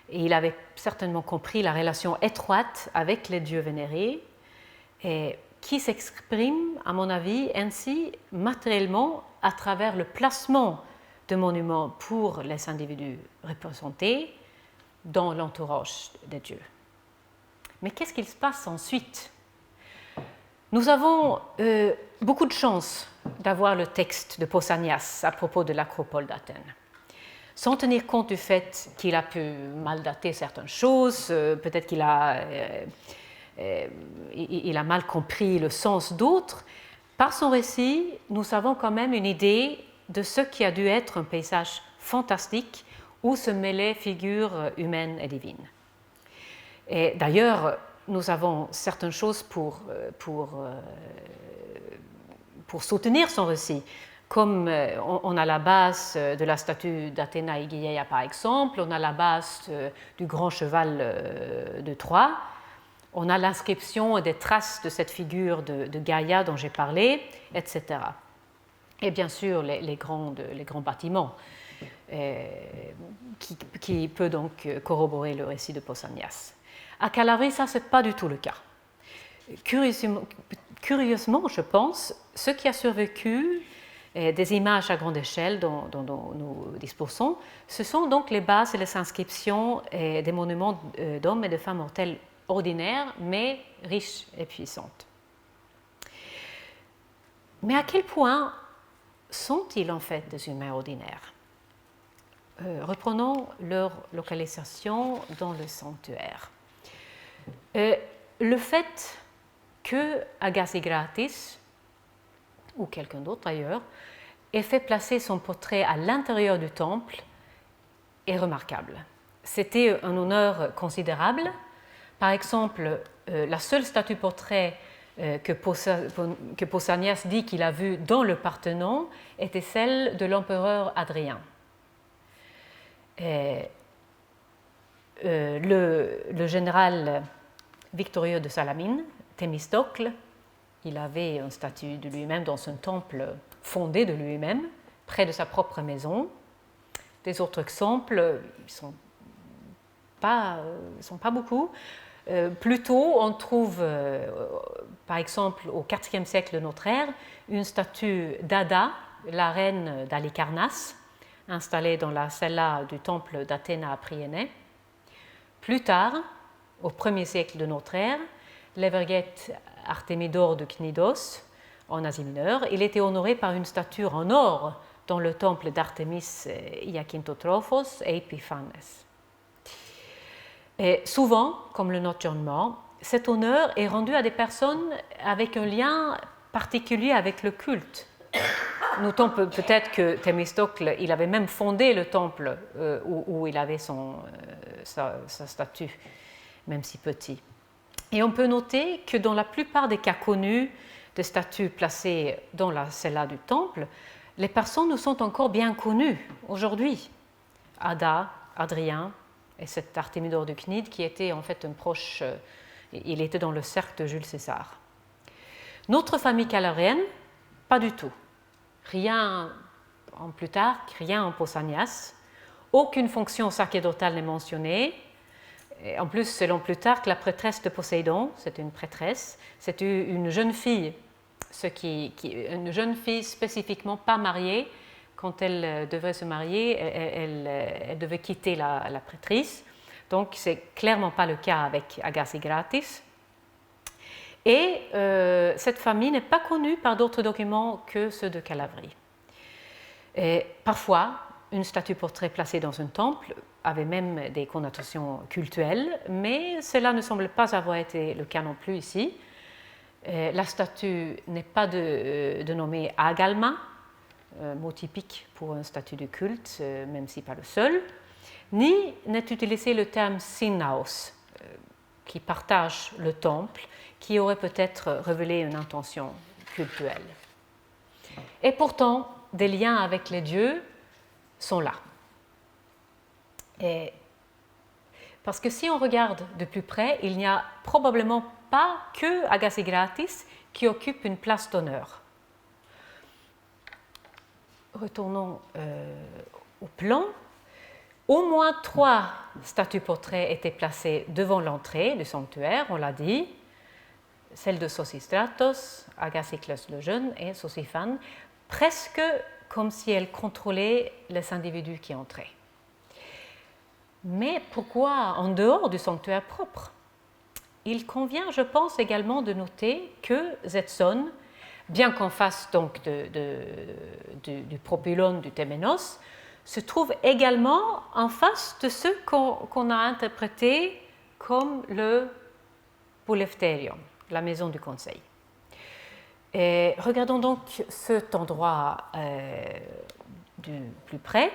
Et il avait certainement compris la relation étroite avec les dieux vénérés, et qui s'exprime, à mon avis, ainsi matériellement à travers le placement de monuments pour les individus représentés dans l'entourage des dieux. Mais qu'est-ce qu'il se passe ensuite? Nous avons beaucoup de chance d'avoir le texte de Pausanias à propos de l'acropole d'Athènes. Sans tenir compte du fait qu'il a pu mal dater certaines choses, peut-être qu'il il a mal compris le sens d'autres, par son récit, nous avons quand même une idée de ce qui a dû être un paysage fantastique où se mêlaient figures humaines et divines. Et d'ailleurs, nous avons certaines choses pour soutenir son récit. Comme on a la base de la statue d'Athéna Igéia par exemple, on a la base du grand cheval de Troie, on a l'inscription et des traces de cette figure de Gaïa dont j'ai parlé, etc. Et bien sûr les grands bâtiments qui peut donc corroborer le récit de Pausanias. À Calabrie, ça, ce n'est pas du tout le cas. Curieusement, je pense, ce qui a survécu des images à grande échelle dont nous disposons, ce sont donc les bases et les inscriptions des monuments d'hommes et de femmes mortels ordinaires, mais riches et puissantes. Mais à quel point sont-ils en fait des humains ordinaires? Reprenons leur localisation dans le sanctuaire. Le fait que Agasigratis, ou quelqu'un d'autre d'ailleurs, ait fait placer son portrait à l'intérieur du temple est remarquable. C'était un honneur considérable. Par exemple, la seule statue-portrait que Pausanias dit qu'il a vue dans le Parthénon était celle de l'empereur Hadrien. Le général victorieux de Salamine, Thémistocle, il avait une statue de lui-même dans un temple fondé de lui-même, près de sa propre maison. Des autres exemples, ils ne sont pas beaucoup. Plutôt, on trouve, par exemple, au IVe siècle de notre ère, une statue d'Ada, la reine d'Halicarnasse, installée dans la cella du temple d'Athéna à Priénée. Plus tard, au 1er siècle de notre ère, l'évergète Artémidore de Cnidos, en Asie mineure, il était honoré par une statue en or dans le temple d'Artémis Iakintotrophos et Epiphanes. Et souvent, comme le note John Moore, cet honneur est rendu à des personnes avec un lien particulier avec le culte. Notons peut-être que Thémistocle, il avait même fondé le temple où il avait sa statue, même si petit. Et on peut noter que dans la plupart des cas connus de statues placées dans la cella du temple, les personnes nous sont encore bien connues aujourd'hui. Ada, Hadrien et cet Artémidore de Cnide qui était en fait un proche, il était dans le cercle de Jules César. Notre famille calabrienne, pas du tout. Rien en Plutarque, rien en Pausanias, aucune fonction sacerdotale n'est mentionnée. Et en plus, selon Plutarque, la prêtresse de Poséidon, c'était une prêtresse, c'était une jeune fille, une jeune fille spécifiquement pas mariée. Quand elle devait se marier, elle devait quitter la prêtrise. Donc, ce n'est clairement pas le cas avec Agasigratis. Et cette famille n'est pas connue par d'autres documents que ceux de Calabrie. Et parfois, une statue-portrait placée dans un temple avait même des connotations cultuelles, mais cela ne semble pas avoir été le cas non plus ici. La statue n'est pas dénommée Agalma, mot typique pour une statue de culte, même si pas le seul, ni n'est utilisé le terme Sinaos, qui partage le temple, qui aurait peut-être révélé une intention cultuelle. Et pourtant, des liens avec les dieux sont là. Parce que si on regarde de plus près, il n'y a probablement pas que Agasigratis qui occupe une place d'honneur. Retournons au plan. Au moins 3 statues-portraits étaient placées devant l'entrée du sanctuaire, on l'a dit, celle de Sosistratos, Agasiclès le Jeune et Sosiphane, presque comme si elles contrôlaient les individus qui entraient. Mais pourquoi en dehors du sanctuaire propre? il convient, je pense, également de noter que Zetson, bien qu'en face donc du propylon du téménos, se trouve également en face de ce qu'on a interprété comme le Boulefterion, la maison du conseil. Et regardons donc cet endroit du plus près.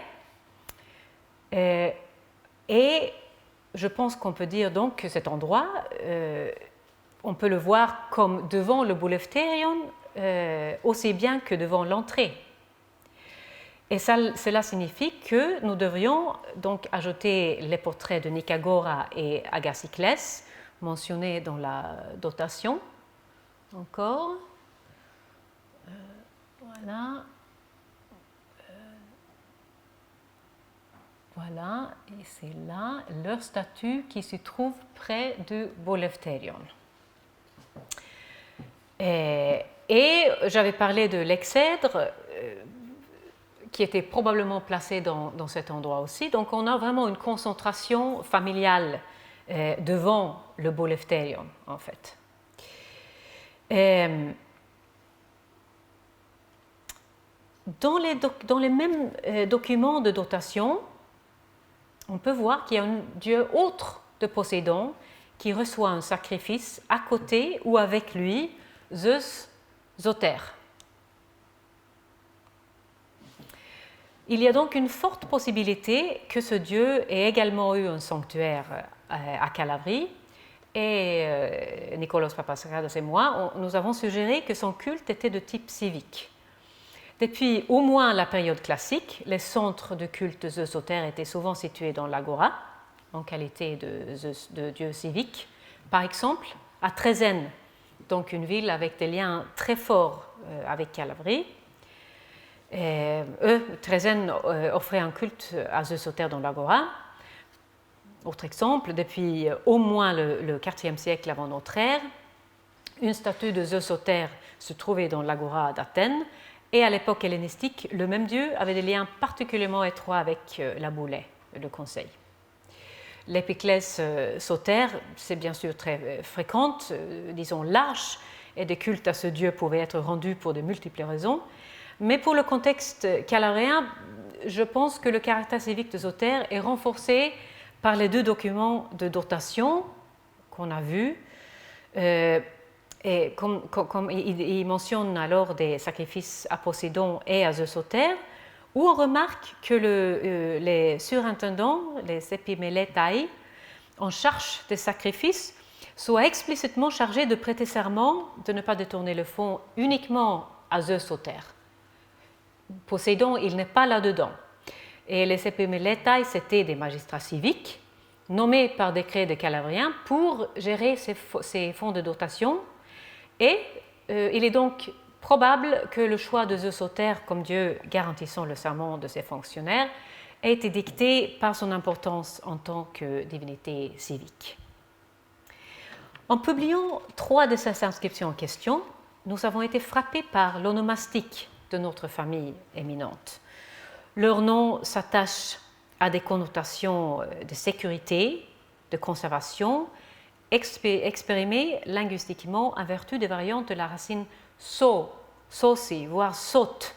Et je pense qu'on peut dire donc que cet endroit, on peut le voir comme devant le Boulefterion aussi bien que devant l'entrée. Et cela signifie que nous devrions donc ajouter les portraits de Nicagora et Agathoclès mentionnés dans la dotation. Encore. Voilà. Voilà, et c'est là leur statue qui se trouve près du Boulefterion. Et j'avais parlé de l'exèdre qui était probablement placé dans cet endroit aussi. Donc on a vraiment une concentration familiale devant le Boulefterion, en fait. Dans les mêmes documents de dotation, on peut voir qu'il y a un dieu autre de Poséidon qui reçoit un sacrifice à côté ou avec lui, Zeus Zoter. Il y a donc une forte possibilité que ce dieu ait également eu un sanctuaire à Calabrie. Et Nicolas Papasaradas et moi, nous avons suggéré que son culte était de type civique. Depuis au moins la période classique, les centres de culte de Zeus Zoter étaient souvent situés dans l'agora, en qualité de dieu civique. Par exemple, à Trézène, donc une ville avec des liens très forts avec Calabrie. Trézène offrait un culte à Zeus Zoter dans l'agora. Autre exemple, depuis au moins le IVe siècle avant notre ère, une statue de Zeus Zoter se trouvait dans l'agora d'Athènes, et à l'époque hellénistique, le même dieu avait des liens particulièrement étroits avec la Boulée, le conseil. L'épiclèse Zoter, c'est bien sûr très fréquente, disons large, et des cultes à ce dieu pouvaient être rendus pour de multiples raisons. Mais pour le contexte calabréen, je pense que le caractère civique de Zoter est renforcé par les deux documents de dotation qu'on a vus. Et comme il mentionne alors des sacrifices à Poséidon et à Zeus Zoter, où on remarque que les surintendants, les épiméletaï, en charge des sacrifices, soient explicitement chargés de prêter serment de ne pas détourner le fonds uniquement à Zeus Zoter. Poséidon, il n'est pas là-dedans. Et les épiméletaï, c'étaient des magistrats civiques nommés par décret des Calabriens pour gérer ces fonds de dotation. Et il est donc probable que le choix de Zeus Zoter comme dieu garantissant le serment de ses fonctionnaires ait été dicté par son importance en tant que divinité civique. En publiant 3 de ces inscriptions en question, nous avons été frappés par l'onomastique de notre famille éminente. Leurs noms s'attachent à des connotations de sécurité, de conservation, exprimées linguistiquement en vertu des variantes de la racine so, sosi, voire saute,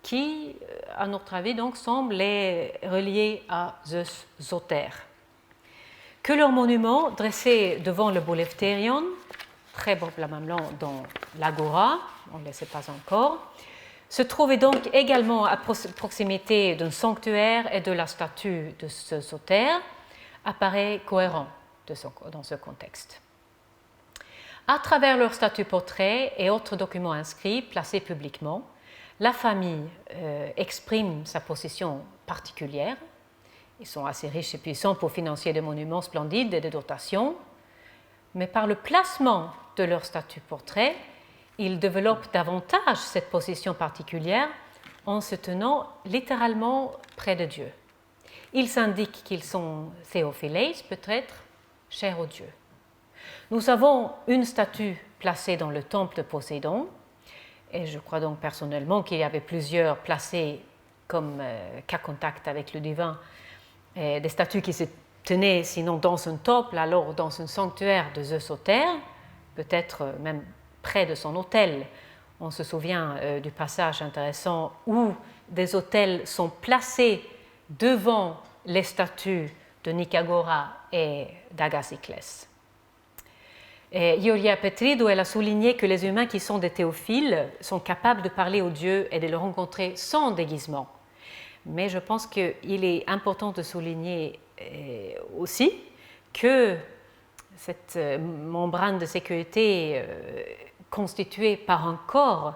qui, à notre avis, donc, semble les relier à Zeus Zoter. Que leur monument, dressé devant le Boulefterion, très probablement dans l'agora, on ne le sait pas encore, se trouvait donc également à proximité d'un sanctuaire et de la statue de Zeus Zoter, apparaît cohérent dans ce contexte. À travers leurs statues portraits et autres documents inscrits placés publiquement, la famille exprime sa position particulière. Ils sont assez riches et puissants pour financer des monuments splendides et des dotations, mais par le placement de leurs statues portraits, ils développent davantage cette position particulière en se tenant littéralement près de Dieu. Ils indiquent qu'ils sont théophilés, peut-être, chers aux dieux. Nous avons une statue placée dans le temple de Poséidon, et je crois donc personnellement qu'il y avait plusieurs placées comme cas contact avec le divin, des statues qui se tenait sinon dans un temple, alors dans un sanctuaire de Zeus au terre, peut-être même près de son autel. On se souvient du passage intéressant où des autels sont placés devant les statues de Nicagora et d'Agathoclès. Iulia Petridou, elle a souligné que les humains qui sont des théophiles sont capables de parler aux dieux et de les rencontrer sans déguisement. Mais je pense qu'il est important de souligner aussi que cette membrane de sécurité constituée par un corps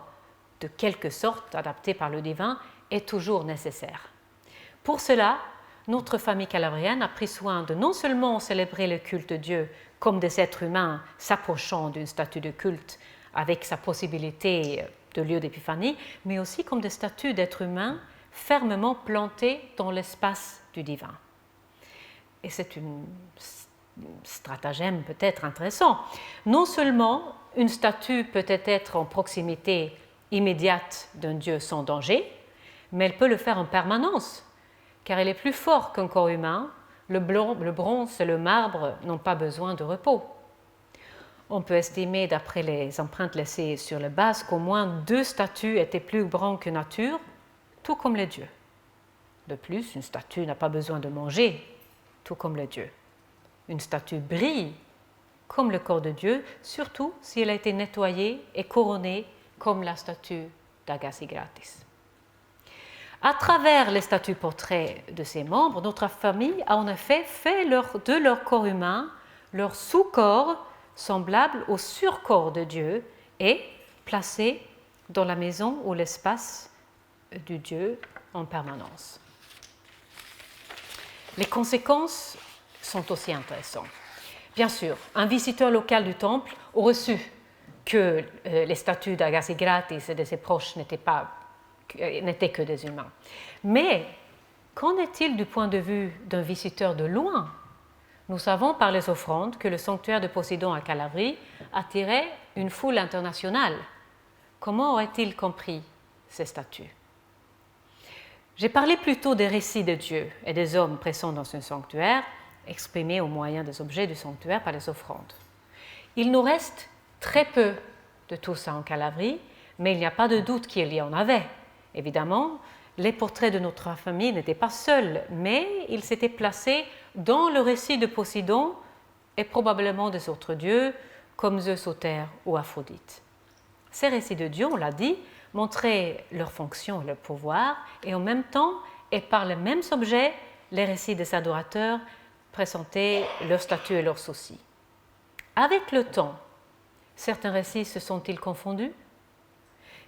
de quelque sorte adapté par le divin est toujours nécessaire. Pour cela, notre famille calabrienne a pris soin de non seulement célébrer le culte de Dieu comme des êtres humains s'approchant d'une statue de culte avec sa possibilité de lieu d'épiphanie, mais aussi comme des statues d'êtres humains fermement plantés dans l'espace du divin. Et c'est un stratagème peut-être intéressant. Non seulement une statue peut être en proximité immédiate d'un Dieu sans danger, mais elle peut le faire en permanence, car elle est plus forte qu'un corps humain. Le bronze et le marbre n'ont pas besoin de repos. On peut estimer, d'après les empreintes laissées sur le bas, qu'au moins 2 statues étaient plus grandes que nature, tout comme les dieux. De plus, une statue n'a pas besoin de manger, tout comme les dieux. Une statue brille comme le corps de Dieu, surtout si elle a été nettoyée et couronnée comme la statue d'Agathoclès. À travers les statues portraits de ses membres, notre famille a en effet fait de leur corps humain leur sous-corps semblable au surcorps de Dieu et placé dans la maison ou l'espace du Dieu en permanence. Les conséquences sont aussi intéressantes. Bien sûr, un visiteur local du temple aurait su que les statues d'Agathoclès et de ses proches n'étaient que des humains. Mais qu'en est-il du point de vue d'un visiteur de loin? Nous savons par les offrandes que le sanctuaire de Poséidon à Calabrie attirait une foule internationale. Comment aurait-il compris ces statues? J'ai parlé plutôt des récits de Dieu et des hommes présents dans un sanctuaire, exprimés au moyen des objets du sanctuaire par les offrandes. Il nous reste très peu de tout ça en Calabrie, mais il n'y a pas de doute qu'il y en avait. Évidemment, les portraits de notre famille n'étaient pas seuls, mais ils s'étaient placés dans le récit de Poséidon et probablement des autres dieux, comme Zeus au terre ou Aphrodite. Ces récits de dieux, on l'a dit, montraient leur fonction et leur pouvoir, et en même temps, et par les mêmes objets, les récits des adorateurs présentaient leurs statuts et leurs soucis. Avec le temps, certains récits se sont-ils confondus?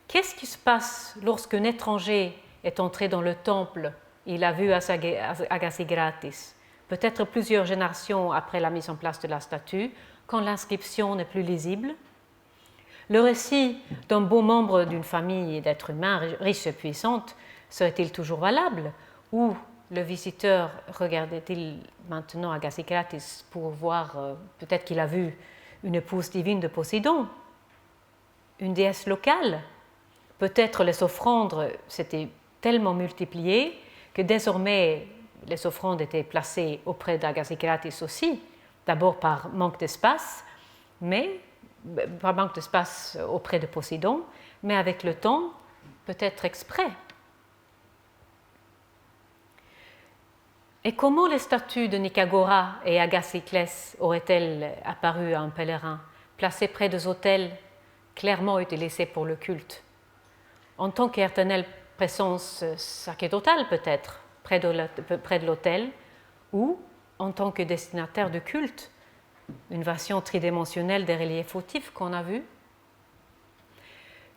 Qu'est-ce qui se passe lorsqu'un étranger est entré dans le temple? Il a vu Agathoclès, peut-être plusieurs générations après la mise en place de la statue, quand l'inscription n'est plus lisible. Le récit d'un beau membre d'une famille d'êtres humains riche et puissante serait-il toujours valable? Ou le visiteur regardait-il maintenant Agathoclès pour voir peut-être qu'il a vu une épouse divine de Poséidon, une déesse locale? Peut-être les offrandes s'étaient tellement multipliées que désormais les offrandes étaient placées auprès d'Agathoclès aussi, d'abord par manque d'espace, auprès de Poséidon, mais avec le temps, peut-être exprès. Et comment les statues de Nicagora et Agathoclès auraient-elles apparu à un pèlerin, placées près des autels clairement utilisés pour le culte? En tant qu'éternelle présence sacerdotale peut-être, près de l'autel, ou en tant que destinataire de culte, une version tridimensionnelle des reliefs votifs qu'on a vus.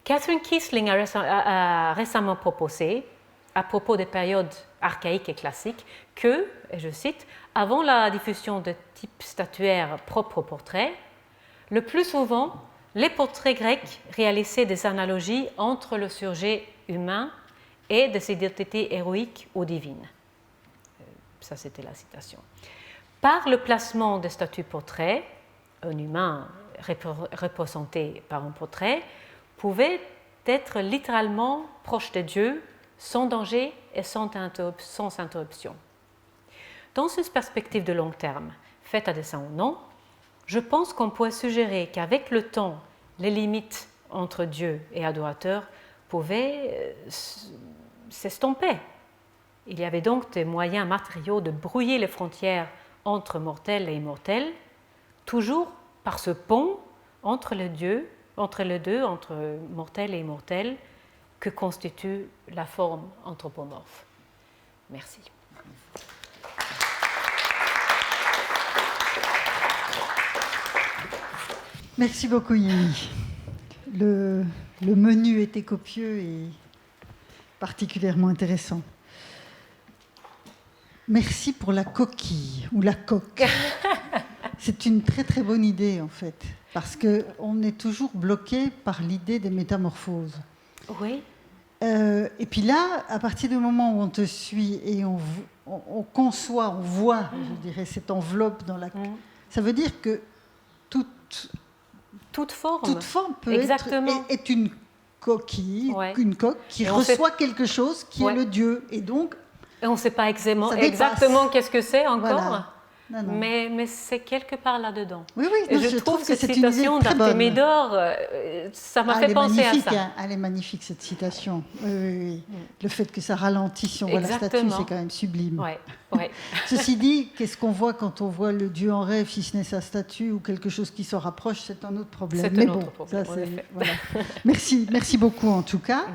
Catherine Kiesling a récemment proposé, à propos des périodes archaïques et classiques, que, et je cite, avant la diffusion de types statuaires propres au portrait, le plus souvent, les portraits grecs réalisaient des analogies entre le sujet humain et des identités héroïques ou divines. Ça, c'était la citation. Par le placement des statues portraits, un humain représenté par un portrait pouvait être littéralement proche de Dieu, sans danger et sans interruption. Dans une perspective de long terme, faite à dessein ou non, je pense qu'on pourrait suggérer qu'avec le temps, les limites entre Dieu et adorateur pouvaient s'estomper. Il y avait donc des moyens matériaux de brouiller les frontières entre mortels et immortels, toujours par ce pont entre les deux, entre mortel et immortel, que constitue la forme anthropomorphe. Merci. Merci beaucoup, Yeni. Le menu était copieux et particulièrement intéressant. Merci pour la coquille ou la coque. C'est une très très bonne idée en fait, parce qu'on est toujours bloqué par l'idée des métamorphoses. Oui. Et puis là, à partir du moment où on te suit et on conçoit, on voit, je dirais, cette enveloppe dans la... Ça veut dire que toute forme peut est une coquille, une coque qui reçoit quelque chose qui est le Dieu. Et donc... Et on ne sait pas exactement qu'est-ce que c'est encore, voilà. Non. Mais c'est quelque part là-dedans. Oui, et je trouve que cette citation d'Artémédore, ça m'a fait penser à ça. Elle est magnifique, cette citation. Oui. Le fait que ça ralentisse si on voit la statue, c'est quand même sublime. Ouais. Ceci dit, qu'est-ce qu'on voit quand on voit le Dieu en rêve, si ce n'est sa statue ou quelque chose qui s'en rapproche, c'est un autre problème. C'est un autre problème, voilà. Merci beaucoup en tout cas.